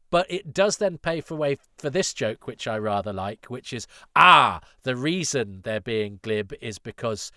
but it does then pave the way for this joke, which I rather like, which is the reason they're being glib is because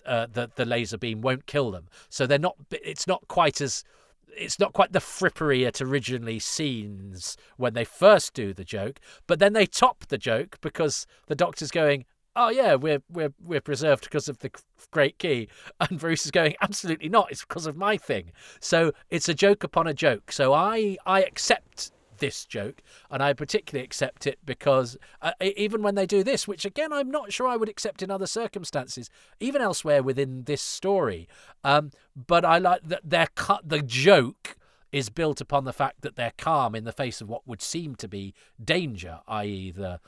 the laser beam won't kill them, so they're not. It's not quite the frippery it originally seems when they first do the joke, but then they top the joke because the Doctor's going, oh yeah, we're preserved because of the great key, and Bruce is going, absolutely not, it's because of my thing. So it's a joke upon a joke. So I accept this joke, and I particularly accept it because even when they do this, which again I'm not sure I would accept in other circumstances, even elsewhere within this story, but I like that the joke is built upon the fact that they're calm in the face of what would seem to be danger, i.e. the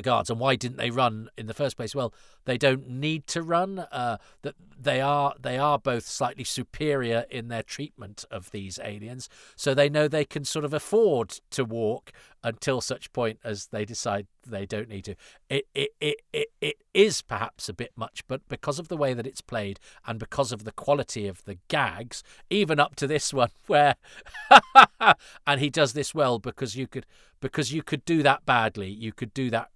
guards. And why didn't they run in the first place? Well, they don't need to run. That they are both slightly superior in their treatment of these aliens, so they know they can sort of afford to walk until such point as they decide they don't need to. It is perhaps a bit much, but because of the way that it's played and because of the quality of the gags, even up to this one where and he does this well because you could do that badly, you could do that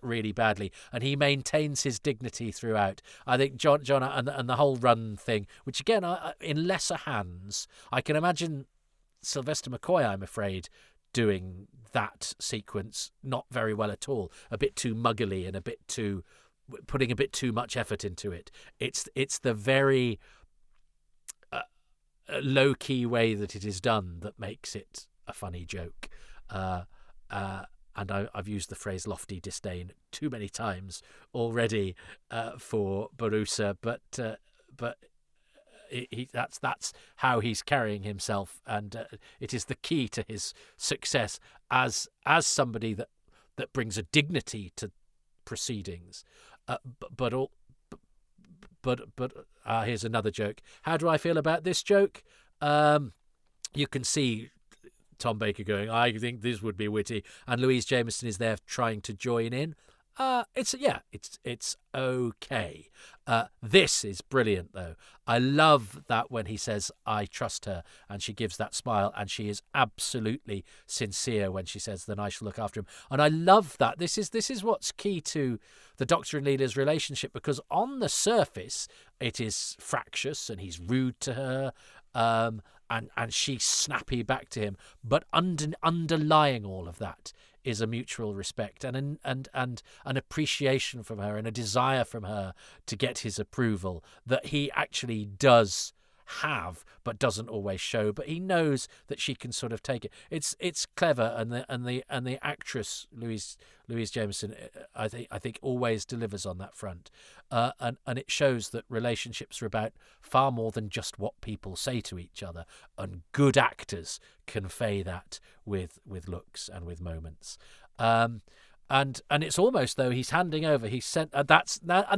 really badly, and he maintains his dignity throughout. I think John and the whole run thing, which again in lesser hands, I can imagine Sylvester McCoy, I'm afraid, doing that sequence not very well at all, a bit too muggily and putting a bit too much effort into it. It's the very low key way that it is done that makes it a funny joke. And I've used the phrase lofty disdain too many times already for Borusa, but that's how he's carrying himself, and it is the key to his success as somebody that brings a dignity to proceedings. But here's another joke. How do I feel about this joke? You can see Tom Baker going, I think this would be witty, and Louise Jameson is there trying to join in. It's okay. This is brilliant though. I love that when he says I trust her, and she gives that smile, and she is absolutely sincere when she says then I shall look after him. And I love that. This is what's key to the Doctor and Leela's relationship, because on the surface it is fractious and he's rude to her, and she's snappy back to him, but underlying all of that is a mutual respect and an appreciation from her and a desire from her to get his approval, that he actually does have but doesn't always show, but he knows that she can sort of take it. It's clever, and the actress Louise Jameson, I think always delivers on that front, and it shows that relationships are about far more than just what people say to each other, and good actors convey that with looks and with moments. And it's almost though he's handing over. He's sent, and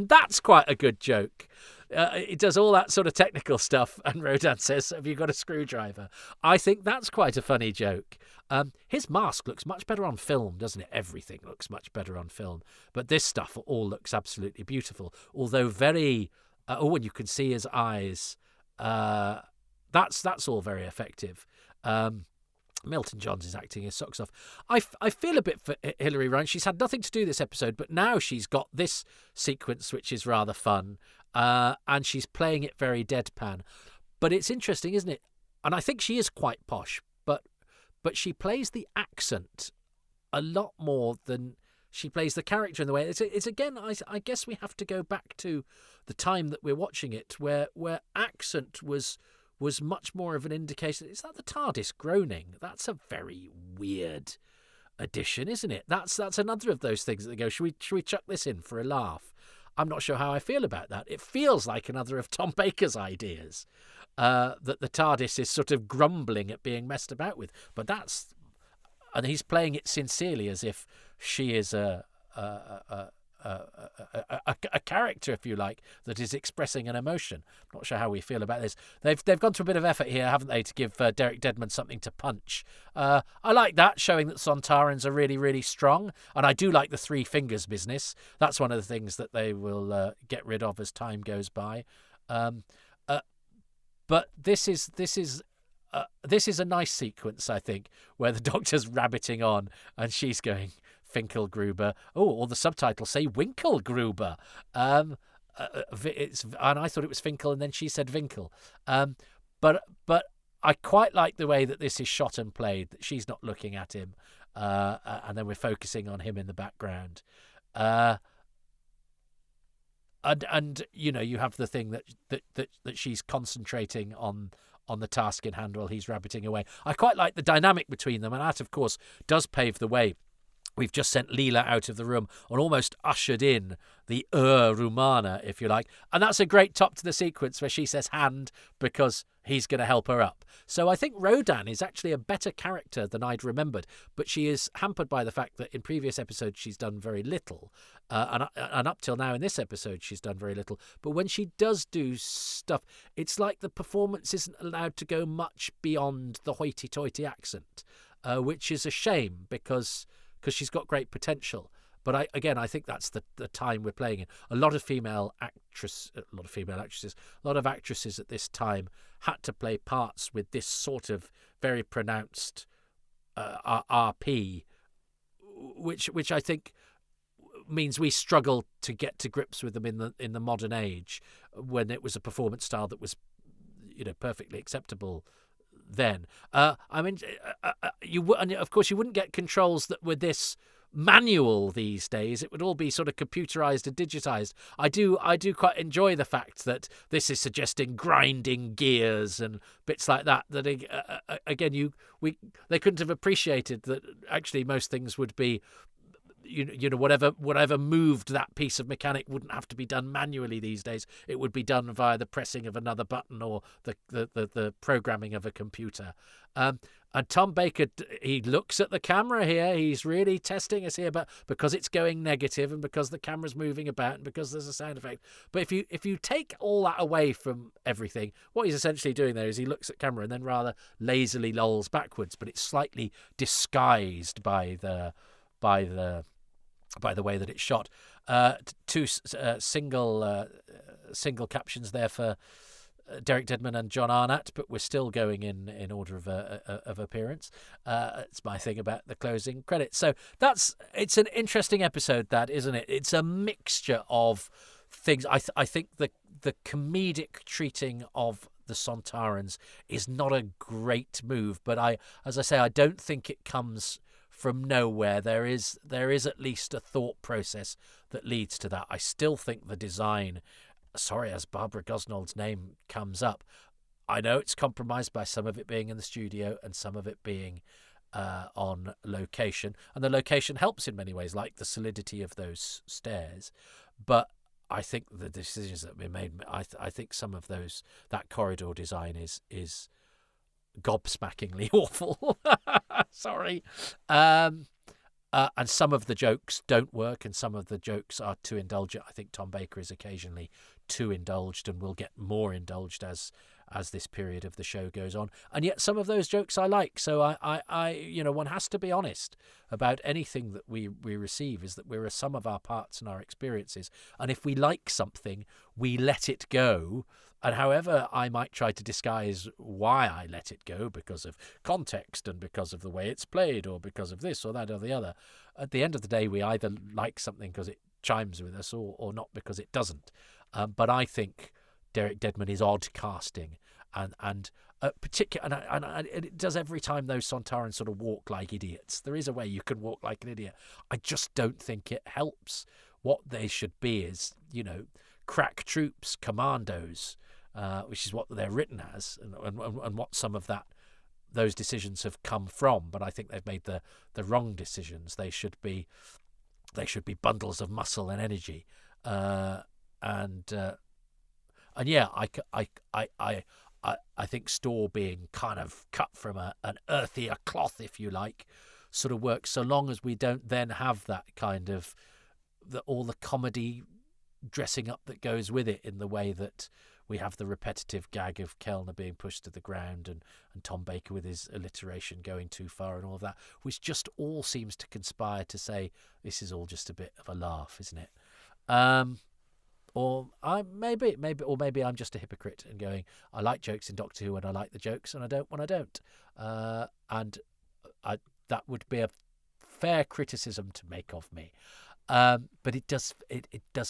that's quite a good joke. It does all that sort of technical stuff, and Rodan says, "Have you got a screwdriver?" I think that's quite a funny joke. His mask looks much better on film, doesn't it? Everything looks much better on film, but this stuff all looks absolutely beautiful. Although very, and you can see his eyes. That's all very effective. Milton Johns is acting his socks off. I feel a bit for Hilary Ryan. She's had nothing to do this episode, but now she's got this sequence, which is rather fun, and she's playing it very deadpan. But it's interesting, isn't it? And I think she is quite posh, but she plays the accent a lot more than she plays the character in the way. It's again, I guess we have to go back to the time that we're watching it, where accent was much more of an indication. Is that the TARDIS groaning? That's a very weird addition, isn't it? That's another of those things that they go, should we chuck this in for a laugh? I'm not sure how I feel about that. It feels like another of Tom Baker's ideas, that the TARDIS is sort of grumbling at being messed about with. But and he's playing it sincerely, as if she is a character, if you like, that is expressing an emotion. I'm not sure how we feel about this. They've gone to a bit of effort here, haven't they, to give Derek Deadman something to punch. I like that, showing that Sontarans are really, really strong, and I do like the three fingers business. That's one of the things that they will get rid of as time goes by. But this is a nice sequence, I think, where the Doctor's rabbiting on and she's going, Finkelgruber. Oh, or the subtitles say Winkelgruber. And I thought it was Finkel, and then she said Winkel. But I quite like the way that this is shot and played. That she's not looking at him, and then we're focusing on him in the background. And you have the thing that she's concentrating on the task in hand while he's rabbiting away. I quite like the dynamic between them, and that, of course, does pave the way. We've just sent Leela out of the room and almost ushered in the Rumana, if you like. And that's a great top to the sequence where she says hand because he's going to help her up. So I think Rodan is actually a better character than I'd remembered, but she is hampered by the fact that in previous episodes she's done very little. And up till now in this episode she's done very little. But when she does do stuff, it's like the performance isn't allowed to go much beyond the hoity-toity accent, which is a shame because she's got great potential. But I think that's the time we're playing in. A lot of actresses at this time had to play parts with this sort of very pronounced RP, which I think means we struggle to get to grips with them in the modern age, when it was a performance style that was, perfectly acceptable then. And of course you wouldn't get controls that were this manual these days. It would all be sort of computerized and digitized. I do quite enjoy the fact that this is suggesting grinding gears and bits like that. That again, they couldn't have appreciated that actually most things would be, whatever moved that piece of mechanic wouldn't have to be done manually these days. It would be done via the pressing of another button or the programming of a computer. And Tom Baker, he looks at the camera here. He's really testing us here, but because it's going negative and because the camera's moving about and because there's a sound effect. But if you take all that away from everything, what he's essentially doing there is he looks at camera and then rather lazily lolls backwards, but it's slightly disguised by the way that it's shot. Two single captions there for Derek Deadman and John Arnott, but we're still going in order of appearance. It's my thing about the closing credits. So it's an interesting episode, that, isn't it? It's a mixture of things. I think the comedic treating of the Sontarans is not a great move, but as I say, I don't think it comes from nowhere. There is at least a thought process that leads to that. I still think the design, sorry, as Barbara Gosnold's name comes up, I know it's compromised by some of it being in the studio and some of it being on location, and the location helps in many ways, like the solidity of those stairs. But I think the decisions that have been made, I think some of that corridor design is gobsmackingly awful. Sorry. And some of the jokes don't work, and some of the jokes are too indulgent. I think Tom Baker is occasionally too indulged and will get more indulged as this period of the show goes on. And yet some of those jokes I like. So I one has to be honest about anything that we receive, is that we're a sum of our parts and our experiences. And if we like something, we let it go. And however I might try to disguise why I let it go, because of context and because of the way it's played or because of this or that or the other, at the end of the day, we either like something because it chimes with us or not because it doesn't. But I think Derek Deadman is odd casting, and particular, and it does every time those Sontarans sort of walk like idiots. There is a way you can walk like an idiot. I just don't think it helps. What they should be is, crack troops, commandos, which is what they're written as, and what some of those decisions have come from. But I think they've made the wrong decisions. They should be bundles of muscle and energy, and yeah, I think Storr being kind of cut from an earthier cloth, if you like, sort of works, so long as we don't then have that kind of all the comedy dressing up that goes with it, in the way that we have the repetitive gag of Kellner being pushed to the ground and Tom Baker with his alliteration going too far and all of that, which just all seems to conspire to say this is all just a bit of a laugh, isn't it? Or maybe I'm just a hypocrite and going, I like jokes in Doctor Who and I like the jokes, and I don't when I don't. And that would be a fair criticism to make of me. But it does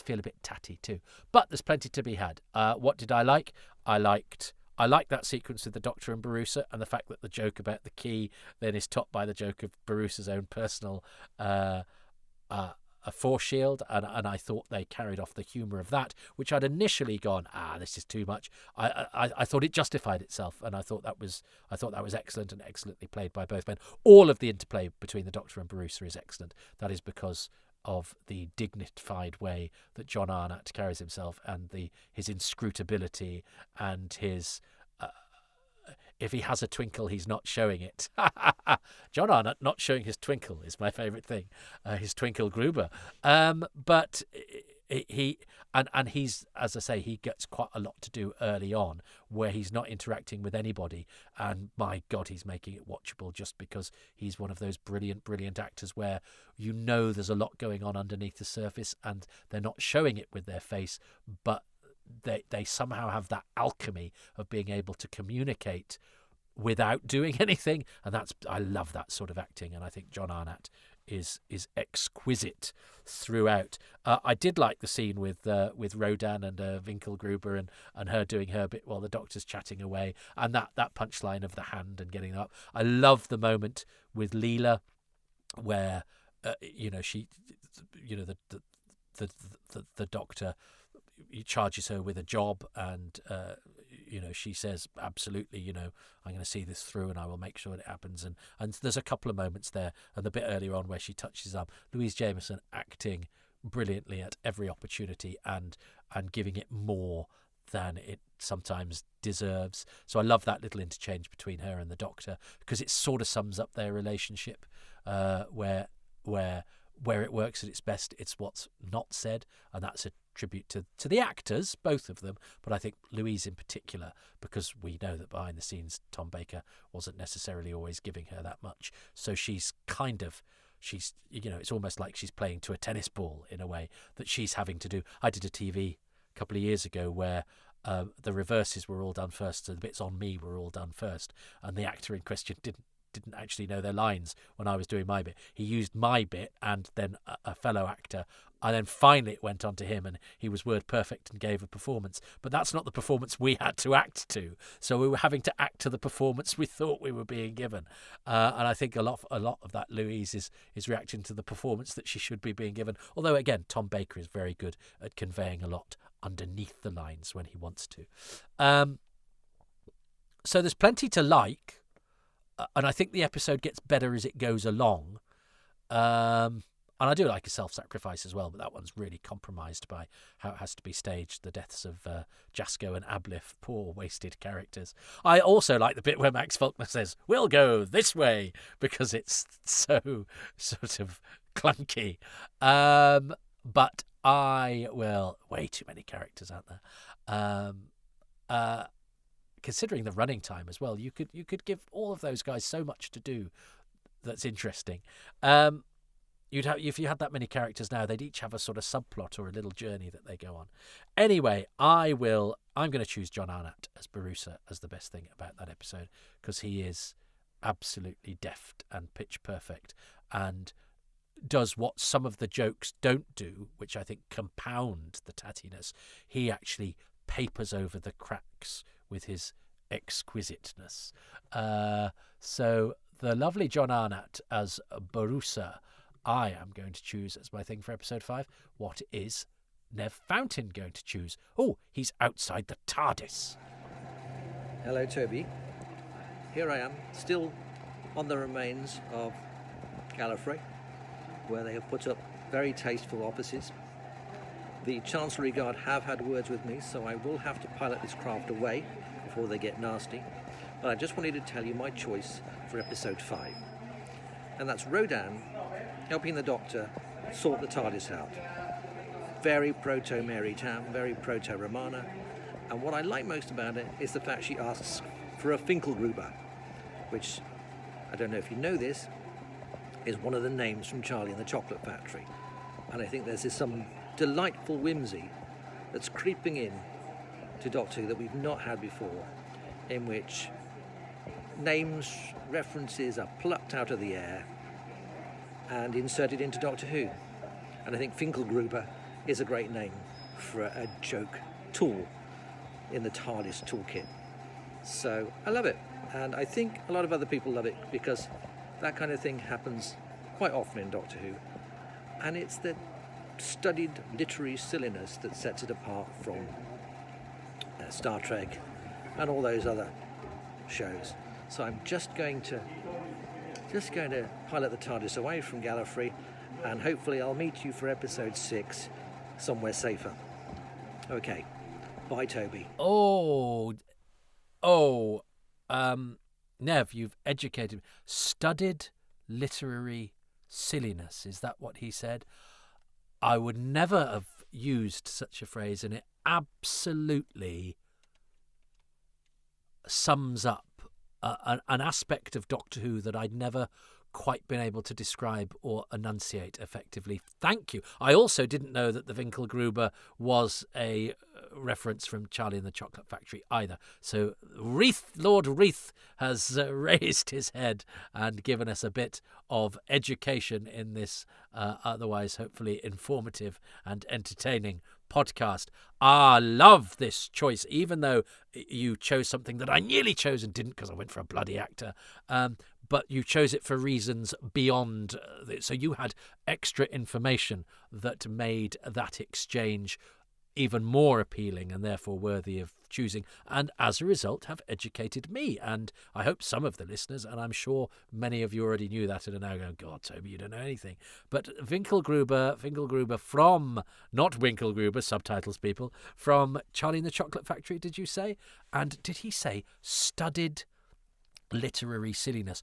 feel a bit tatty too. But there's plenty to be had. What did I like? I liked that sequence with the Doctor and Barusa, and the fact that the joke about the key then is topped by the joke of Barusa's own personal a force shield, and I thought they carried off the humour of that, which I'd initially gone, this is too much. I thought it justified itself, and I thought that was excellent and excellently played by both men. All of the interplay between the Doctor and Barusa is excellent. That is because of the dignified way that John Arnott carries himself, and his inscrutability, and his if he has a twinkle, he's not showing it. John Arnott not showing his twinkle is my favourite thing. His twinkle Gruber. But he's, as I say, he gets quite a lot to do early on, where he's not interacting with anybody. And my God, he's making it watchable, just because he's one of those brilliant, brilliant actors where there's a lot going on underneath the surface, and they're not showing it with their face, but they somehow have that alchemy of being able to communicate without doing anything, and I love that sort of acting, and I think John Arnott is exquisite throughout. I did like the scene with Rodan and Winkelgruber and her doing her bit while the Doctor's chatting away, and that punchline of the hand and getting up. I love the moment with Leela where she the Doctor charges her with a job, and she says, absolutely, I'm going to see this through and I will make sure it happens, and there's a couple of moments there, and the bit earlier on where she touches up, Louise Jameson acting brilliantly at every opportunity and giving it more than it sometimes deserves. So I love that little interchange between her and the Doctor, because it sort of sums up their relationship, where it works at its best, it's what's not said, and that's a tribute to the actors, both of them, but I think Louise in particular, because we know that behind the scenes Tom Baker wasn't necessarily always giving her that much, so she's it's almost like she's playing to a tennis ball in a way, that she's having to do. I did a TV a couple of years ago where the reverses were all done first, so the bits on me were all done first, and the actor in question didn't actually know their lines when I was doing my bit. He used my bit and then a fellow actor, and then finally it went on to him, and he was word perfect and gave a performance. But that's not the performance we had to act to, so we were having to act to the performance we thought we were being given. And I think a lot of that Louise is reacting to the performance that she should be being given. Although again, Tom Baker is very good at conveying a lot underneath the lines when he wants to. So there's plenty to like, and I think the episode gets better as it goes along. And I do like a self-sacrifice as well, but that one's really compromised by how it has to be staged. The deaths of Jasko and Ablif, poor wasted characters. I also like the bit where Max Faulkner says, "We'll go this way," because it's so sort of clunky. But way too many characters out there. Considering the running time as well, you could give all of those guys so much to do that's interesting. If you had that many characters now, they'd each have a sort of subplot or a little journey that they go on. Anyway, I'm going to choose John Arnott as Barusa as the best thing about that episode, because he is absolutely deft and pitch perfect and does what some of the jokes don't do, which I think compound the tattiness. He actually papers over the cracks with his exquisiteness. So the lovely John Arnott as Barusa, I am going to choose as my thing for episode 5. What is Nev Fountain going to choose? Oh, he's outside the TARDIS. Hello, Toby. Here I am, still on the remains of Gallifrey, where they have put up very tasteful offices. The Chancellery Guard have had words with me, so I will have to pilot this craft away before they get nasty. But I just wanted to tell you my choice for episode 5. And that's Rodan helping the Doctor sort the TARDIS out. Very proto-Mary Tam, very proto-Romana. And what I like most about it is the fact she asks for a Finkelgruber, which, I don't know if you know this, is one of the names from Charlie and the Chocolate Factory. And I think there's some delightful whimsy that's creeping in to Doctor Who that we've not had before, in which names, references are plucked out of the air and inserted into Doctor Who. And I think Finkelgruber is a great name for a joke tool in the TARDIS toolkit. So I love it, and I think a lot of other people love it, because that kind of thing happens quite often in Doctor Who, and it's the studied literary silliness that sets it apart from Star Trek and all those other shows. So I'm just going to pilot the TARDIS away from Gallifrey, and hopefully I'll meet you for episode 6 somewhere safer. Okay, bye, Toby. Nev, you've educated me. Studied literary silliness, is that what he said? I would never have used such a phrase, and it absolutely sums up an aspect of Doctor Who that I'd never quite been able to describe or enunciate effectively. Thank you. I also didn't know that the Winkelgruber was a reference from Charlie and the Chocolate Factory either. So Lord Reith has raised his head and given us a bit of education in this otherwise hopefully informative and entertaining podcast. I love this choice, even though you chose something that I nearly chose and didn't because I went for a bloody actor. But you chose it for reasons beyond. So you had extra information that made that exchange even more appealing and therefore worthy of choosing, and as a result have educated me, and I hope some of the listeners, and I'm sure many of you already knew that and are now going, God, Toby, you don't know anything. But Finkelgruber from, not Winkelgruber, subtitles people, from Charlie and the Chocolate Factory, did you say? And did he say studied literary silliness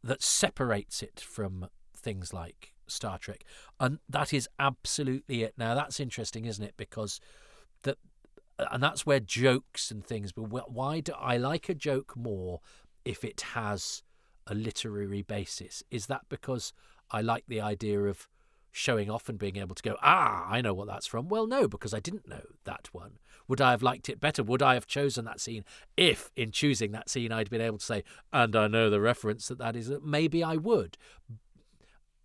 that separates it from things like Star Trek? And that is absolutely it. Now that's interesting, isn't it? Because and that's where jokes and things, but why do I like a joke more if it has a literary basis? Is that because I like the idea of showing off and being able to go, I know what that's from? Well, no, because I didn't know that one. Would I have liked it better? Would I have chosen that scene if in choosing that scene I'd been able to say, and I know the reference that is? Maybe I would.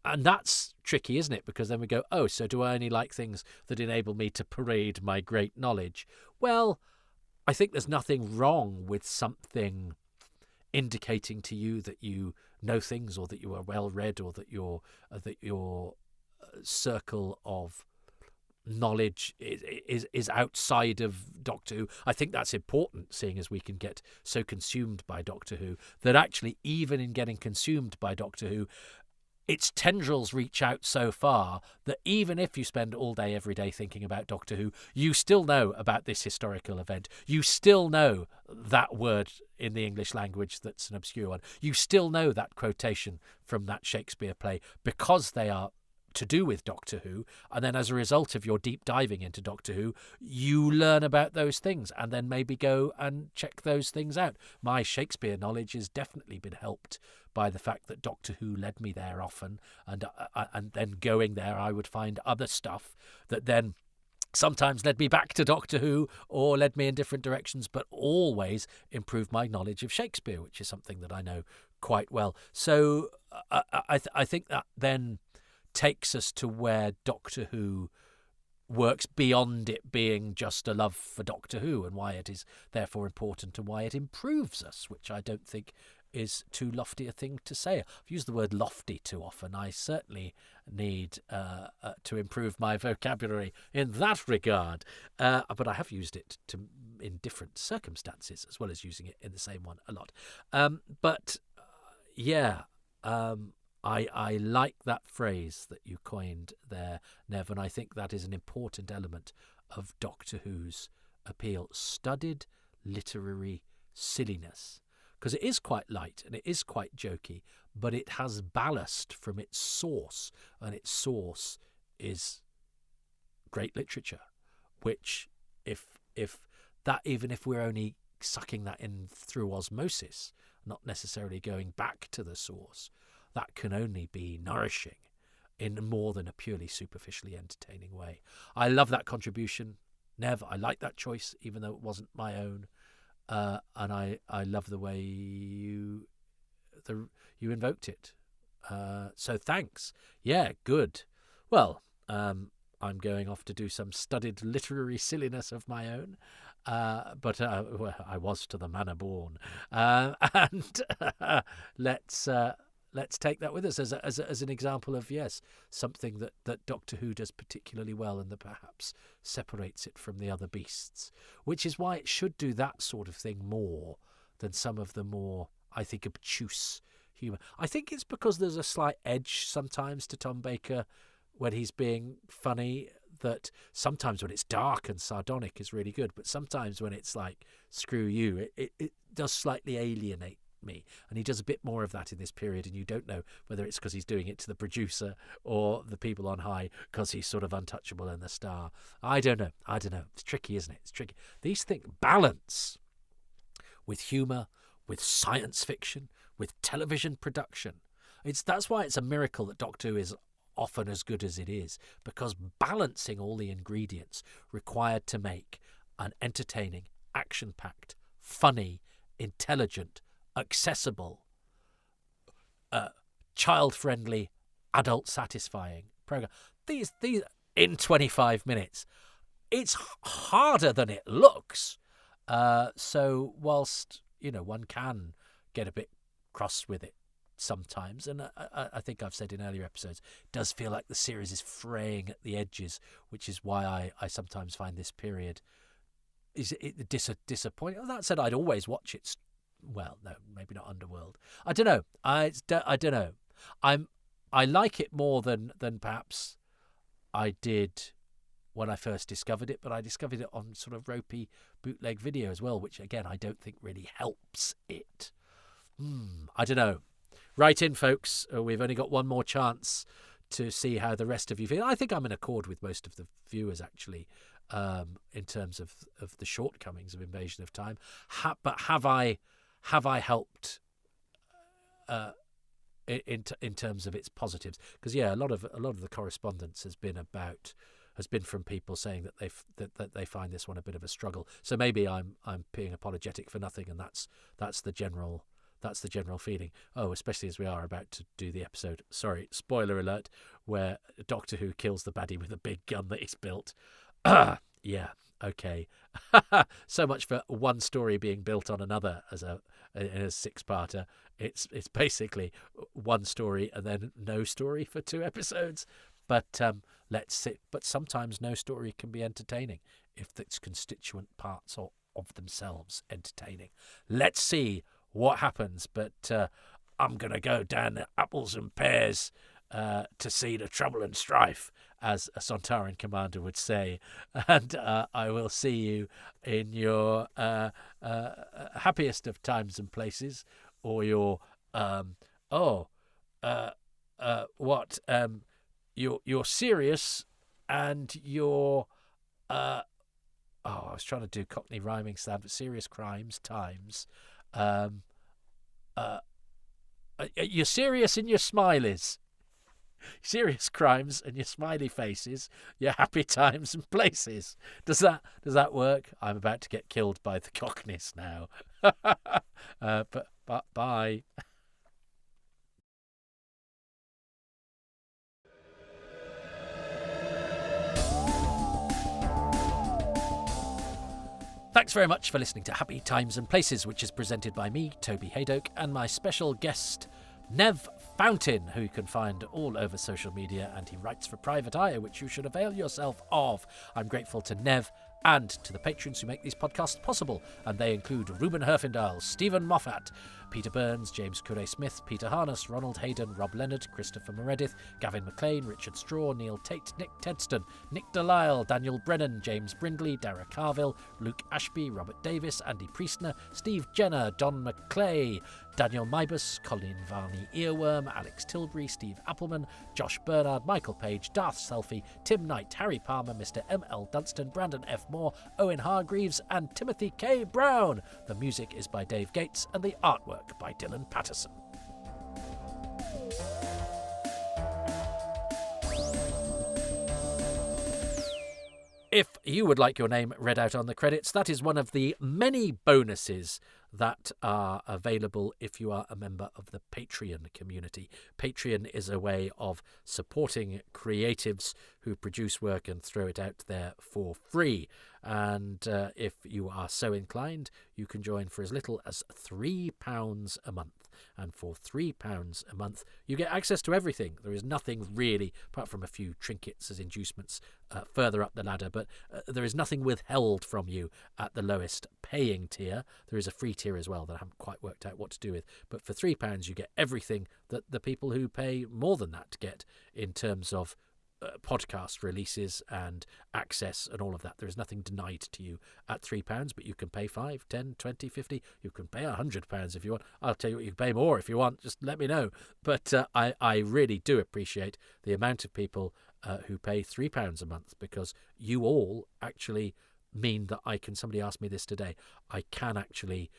And that's tricky, isn't it? Because then we go, so do I only like things that enable me to parade my great knowledge? Well, I think there's nothing wrong with something indicating to you that you know things, or that you are well read, or that your circle of knowledge is outside of Doctor Who. I think that's important, seeing as we can get so consumed by Doctor Who that actually, even in getting consumed by Doctor Who, its tendrils reach out so far that even if you spend all day every day thinking about Doctor Who, you still know about this historical event. You still know that word in the English language that's an obscure one. You still know that quotation from that Shakespeare play because they are to do with Doctor Who, and then as a result of your deep diving into Doctor Who, you learn about those things and then maybe go and check those things out. My Shakespeare knowledge has definitely been helped by the fact that Doctor Who led me there often, and then going there I would find other stuff that then sometimes led me back to Doctor Who or led me in different directions, but always improved my knowledge of Shakespeare, which is something that I know quite well. So I think that then takes us to where Doctor Who works beyond it being just a love for Doctor Who, and why it is therefore important and why it improves us, which I don't think is too lofty a thing to say. I've used the word lofty too often. I certainly need to improve my vocabulary in that regard, but I have used it in different circumstances as well as using it in the same one a lot. I like that phrase that you coined there, Nev, and I think that is an important element of Doctor Who's appeal. Studied literary silliness. Because it is quite light and it is quite jokey, but it has ballast from its source, and its source is great literature, which if that, even if we're only sucking that in through osmosis, not necessarily going back to the source, that can only be nourishing in more than a purely superficially entertaining way. I love that contribution, Nev. I like that choice, even though it wasn't my own. And I love the way you invoked it. So thanks. Yeah, good. Well, I'm going off to do some studied literary silliness of my own. But I was to the manner born. And let's take that with us as an example of, yes, something that Doctor Who does particularly well and that perhaps separates it from the other beasts, which is why it should do that sort of thing more than some of the more, I think, obtuse humour. I think it's because there's a slight edge sometimes to Tom Baker when he's being funny, that sometimes when it's dark and sardonic is really good, but sometimes when it's like, screw you, it does slightly alienate me, and he does a bit more of that in this period, and you don't know whether it's because he's doing it to the producer or the people on high because he's sort of untouchable and the star. I don't know. It's tricky, isn't it? It's tricky. These things balance with humour, with science fiction, with television production. That's why it's a miracle that Doctor Who is often as good as it is, because balancing all the ingredients required to make an entertaining, action-packed, funny, intelligent, accessible, child-friendly, adult-satisfying program. These in 25 minutes. It's harder than it looks. So whilst one can get a bit cross with it sometimes, and I think I've said in earlier episodes, it does feel like the series is fraying at the edges, which is why I sometimes find this period is disappointing. That said, I'd always watch it. Well, no, maybe not Underworld. I don't know. I don't know. I like it more than perhaps I did when I first discovered it, but I discovered it on sort of ropey bootleg video as well, which again I don't think really helps it. I don't know. Write in, folks. We've only got one more chance to see how the rest of you feel. I think I'm in accord with most of the viewers, actually, in terms of the shortcomings of Invasion of Time. But have I helped in terms of its positives? Because a lot of the correspondence has been from people saying that they find this one a bit of a struggle. So maybe I'm being apologetic for nothing, and that's the general feeling. Oh, especially as we are about to do the episode, sorry, spoiler alert, where Doctor Who kills the baddie with a big gun that he's built. Yeah, okay. So much for one story being built on another in a six-parter. It's basically one story and then no story for 2 episodes. But let's see. But sometimes no story can be entertaining if its constituent parts are of themselves entertaining. Let's see what happens. But I'm going to go down the apples and pears to see the trouble and strife, as a Sontaran commander would say. And I will see you in your happiest of times and places, or your you're serious and you're I was trying to do Cockney rhyming sound, but serious crimes times you're serious in your smileys, serious crimes and your smiley faces, your happy times and places. Does that work? I'm about to get killed by the Cockneys now. But bye. Thanks very much for listening to Happy Times and Places, which is presented by me, Toby Haydoke, and my special guest, Nev Fountain, who you can find all over social media, and he writes for Private Eye, which you should avail yourself of. I'm grateful to Nev and to the patrons who make these podcasts possible, and they include Ruben Herfindahl, Stephen Moffat, Peter Burns, James Curray-Smith, Peter Harness, Ronald Hayden, Rob Leonard, Christopher Meredith, Gavin McLean, Richard Straw, Neil Tate, Nick Tedston, Nick Delisle, Daniel Brennan, James Brindley, Dara Carville, Luke Ashby, Robert Davis, Andy Priestner, Steve Jenner, Don McClay, Daniel Mybus, Colleen Varney Earworm, Alex Tilbury, Steve Appleman, Josh Bernard, Michael Page, Darth Selfie, Tim Knight, Harry Palmer, Mr. M.L. Dunstan, Brandon F. Moore, Owen Hargreaves, and Timothy K. Brown. The music is by Dave Gates and the artwork by Dylan Patterson. If you would like your name read out on the credits, that is one of the many bonuses that are available if you are a member of the Patreon community. Patreon is a way of supporting creatives who produce work and throw it out there for free. And if you are so inclined, you can join for as little as £3 a month. And for £3 a month, you get access to everything. There is nothing really, apart from a few trinkets as inducements further up the ladder, but there is nothing withheld from you at the lowest paying tier. There is a free tier as well that I haven't quite worked out what to do with. But for £3, you get everything that the people who pay more than that get in terms of podcast releases and access and all of that. There is nothing denied to you at £3, but you can pay 5, 10, 20, 50. You can pay £100 if you want. I'll tell you what, you can pay more if you want. Just let me know. But I really do appreciate the amount of people who pay £3 a month, because you all actually mean that I can, somebody asked me this today, I can actually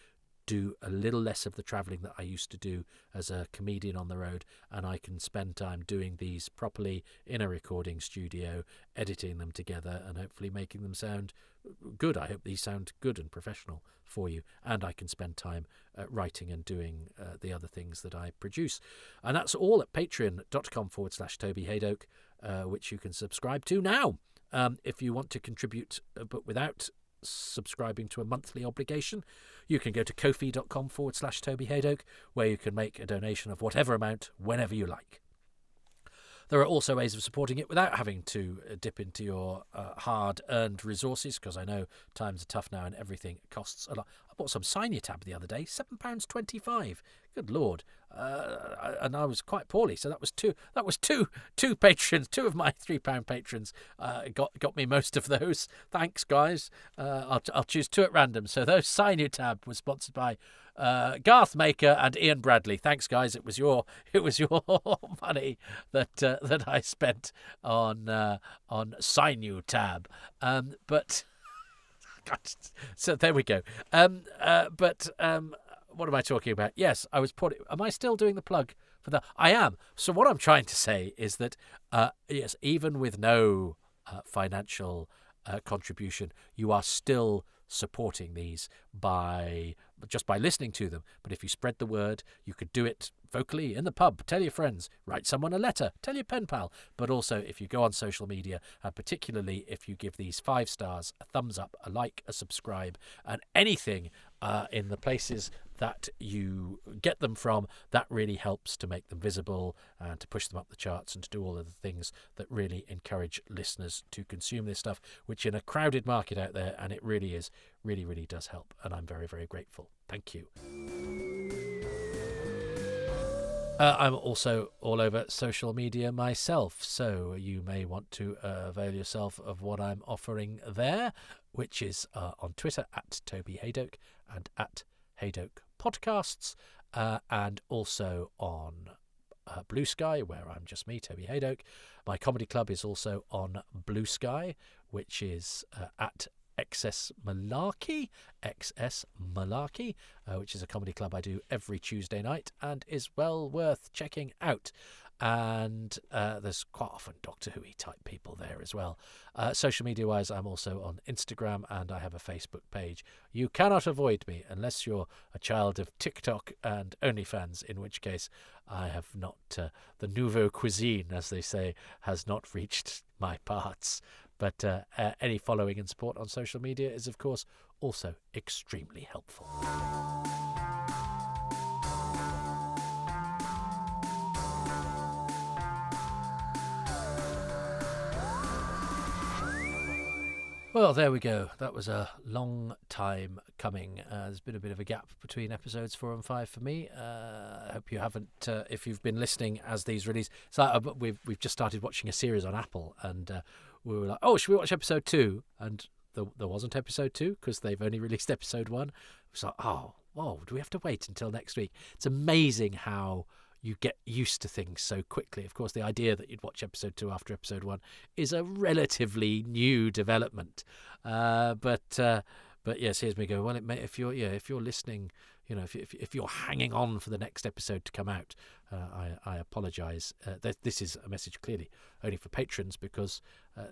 do a little less of the travelling that I used to do as a comedian on the road, and I can spend time doing these properly in a recording studio, editing them together and hopefully making them sound good. I hope these sound good and professional for you, and I can spend time writing and doing the other things that I produce. And that's all at patreon.com/Toby Haydoke, which you can subscribe to now. If you want to contribute but without subscribing to a monthly obligation, you can go to ko-fi.com/Toby Haydoke, where you can make a donation of whatever amount whenever you like. There are also ways of supporting it without having to dip into your hard-earned resources, because I know times are tough now and everything costs a lot. I bought some Sinutab the other day, £7.25. Good Lord. And I was quite poorly, so that was two patrons, two of my £3 patrons got me most of those. Thanks, guys. I'll choose two at random. So those Sinutab was sponsored by Garth Maker and Ian Bradley. Thanks, guys. It was your money that I spent on Sinutab. But God, so there we go. What am I talking about? Yes, I was putting. Am I still doing the plug for the? I am. So what I'm trying to say is that yes, even with no financial contribution, you are still supporting these by listening to them. But if you spread the word, you could do it vocally in the pub, tell your friends, write someone a letter, tell your pen pal. But also if you go on social media, and particularly if you give these 5 stars, a thumbs up, a like, a subscribe, and anything in the places that you get them from, that really helps to make them visible and to push them up the charts and to do all of the things that really encourage listeners to consume this stuff, which in a crowded market out there, and it really is, really, really does help. And I'm very, very grateful. Thank you. I'm also all over social media myself, so you may want to avail yourself of what I'm offering there, which is on Twitter at Toby Haydoke and at Haydoke Podcasts, and also on Blue Sky, where I'm just me, Toby Haydoke. My comedy club is also on Blue Sky, which is at XS Malarkey, which is a comedy club I do every Tuesday night and is well worth checking out. And there's quite often Doctor Who-y type people there as well. Social media wise, I'm also on Instagram and I have a Facebook page. You cannot avoid me unless you're a child of TikTok and OnlyFans, in which case I have not, the nouveau cuisine, as they say, has not reached my parts. But any following and support on social media is, of course, also extremely helpful. Well, there we go. That was a long time coming. There's been a bit of a gap between episodes 4 and 5 for me. I hope you haven't, if you've been listening as these release. So we've just started watching a series on Apple, and we were like, oh, should we watch episode 2? And there wasn't episode 2 because they've only released episode 1. It was like, oh, whoa, do we have to wait until next week? It's amazing how you get used to things so quickly. Of course, the idea that you'd watch episode 2 after episode 1 is a relatively new development. But yes, here's me go. Well, it may, if you're listening, if you're hanging on for the next episode to come out, I apologise. This is a message clearly only for patrons, because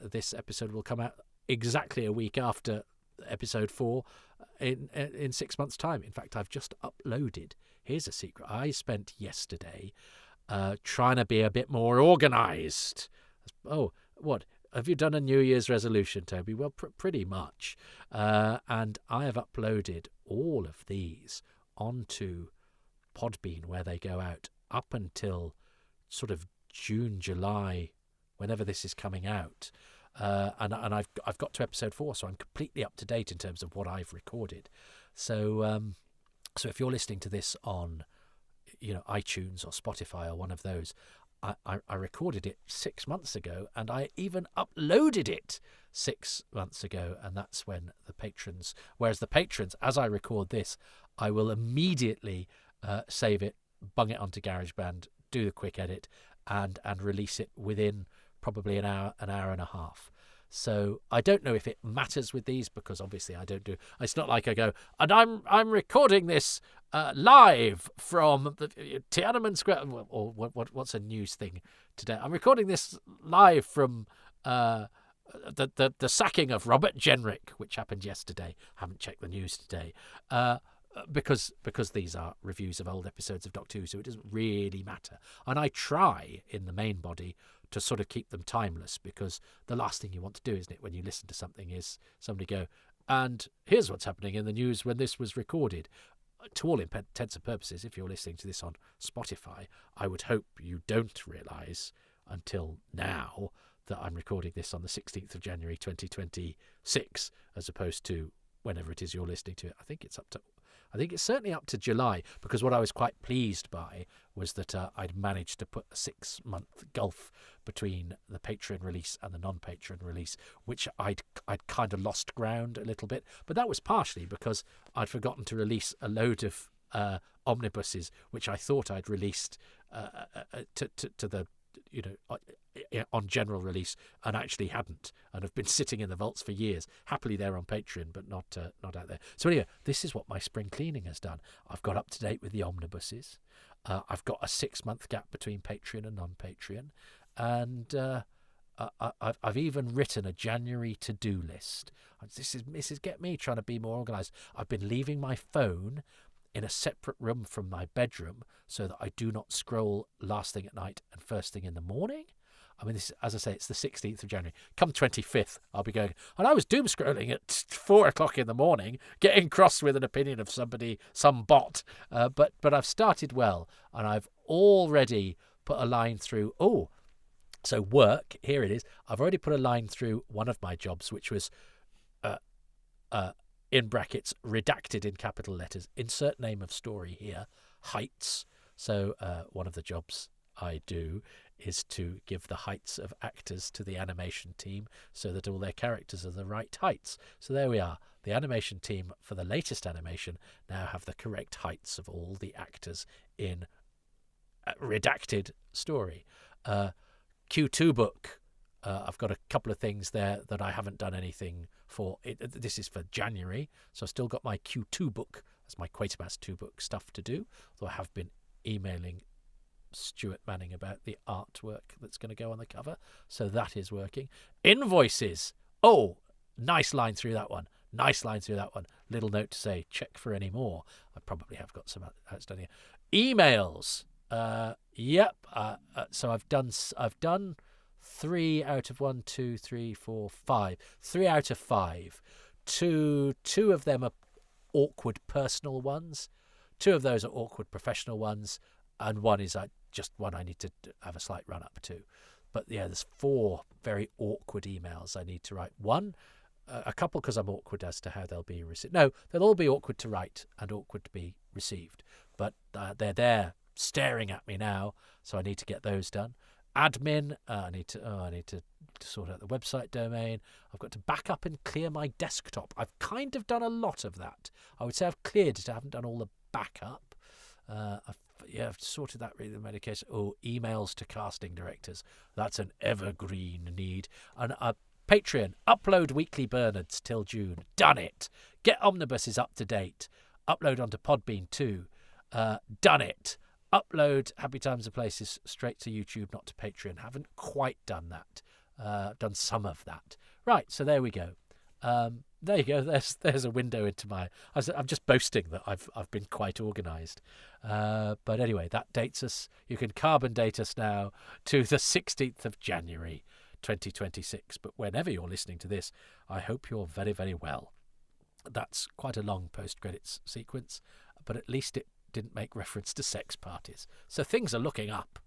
this episode will come out exactly a week after episode 4 in 6 months' time. In fact, I've just uploaded. Here's a secret. I spent yesterday trying to be a bit more organised. Oh, what? Have you done a New Year's resolution, Toby? Well, pretty much. And I have uploaded all of these onto Podbean, where they go out up until sort of June, July, whenever this is coming out. And I've got to episode 4, so I'm completely up to date in terms of what I've recorded. So if you're listening to this on, iTunes or Spotify or one of those, I recorded it 6 months ago, and I even uploaded it 6 months ago, and that's when the patrons. Whereas the patrons, as I record this, I will immediately save it, bung it onto GarageBand, do the quick edit, and release it within probably an hour and a half. So I don't know if it matters with these, because obviously I don't do. It's not like I go, and I'm recording this live from the Tiananmen Square, or what's a news thing today? I'm recording this live from the sacking of Robert Jenrick, which happened yesterday. I haven't checked the news today. Because these are reviews of old episodes of Doctor Who, so it doesn't really matter. And I try in the main body to sort of keep them timeless, because the last thing you want to do, isn't it, when you listen to something, is somebody go, and here's what's happening in the news when this was recorded. To all intents and purposes, if you're listening to this on Spotify, I would hope you don't realise until now that I'm recording this on the 16th of January 2026, as opposed to whenever it is you're listening to it. I think it's certainly up to July, because what I was quite pleased by was that I'd managed to put a 6-month gulf between the Patreon release and the non-Patreon release, which I'd kind of lost ground a little bit. But that was partially because I'd forgotten to release a load of omnibuses, which I thought I'd released to the on general release, and actually hadn't, and have been sitting in the vaults for years. Happily they're on Patreon, but not out there. So anyway, this is what my spring cleaning has done. I've got up to date with the omnibuses. I've got a 6-month gap between Patreon and non-Patreon, and I've even written a January to-do list. This is get me trying to be more organised. I've been leaving my phone in a separate room from my bedroom so that I do not scroll last thing at night and first thing in the morning. I mean, this, as I say, it's the 16th of January. Come 25th, I'll be going. And I was doom scrolling at 4 o'clock in the morning, getting cross with an opinion of somebody, some bot. But I've started well, and I've already put a line through. Oh, so work, here it is. I've already put a line through one of my jobs, which was in brackets, redacted in capital letters, insert name of story here, heights. So one of the jobs I do is to give the heights of actors to the animation team so that all their characters are the right heights. So there we are. The animation team for the latest animation now have the correct heights of all the actors in redacted story. Q2 book. I've got a couple of things there that I haven't done anything for. This is for January, so I've still got my Q2 book as my Quatermass 2 book stuff to do, although I have been emailing Stuart Manning about the artwork that's going to go on the cover, so that is working. Invoices. Oh, nice line through that one. Nice line through that one. Little note to say, check for any more. I probably have got some outstanding. Emails. Yep. So I've done 3 out of 1, 2, 3, 4, 5. 3 out of 5. Two of them are awkward personal ones. 2 of those are awkward professional ones, and one is just one I need to have a slight run up to. But yeah, there's 4 very awkward emails I need to write. One, a couple because I'm awkward as to how they'll be received. No, they'll all be awkward to write and awkward to be received. But they're there staring at me now, so I need to get those done. Admin, I need to sort out the website domain. I've got to back up and clear my desktop. I've kind of done a lot of that. I would say I've cleared it. I haven't done all the backup. I've sorted that with the medication. Oh, emails to casting directors. That's an evergreen need. And Patreon, upload weekly Bernards till June. Done it. Get omnibuses up to date. Upload onto Podbean too. Done it. Upload Happy Times and Places straight to YouTube, not to Patreon. Haven't quite done that. Done some of that. Right, so there we go. There you go. There's a window into my. I'm just boasting that I've been quite organised. But anyway, that dates us. You can carbon date us now to the 16th of January, 2026. But whenever you're listening to this, I hope you're very, very well. That's quite a long post-credits sequence, but at least it didn't make reference to sex parties. So things are looking up.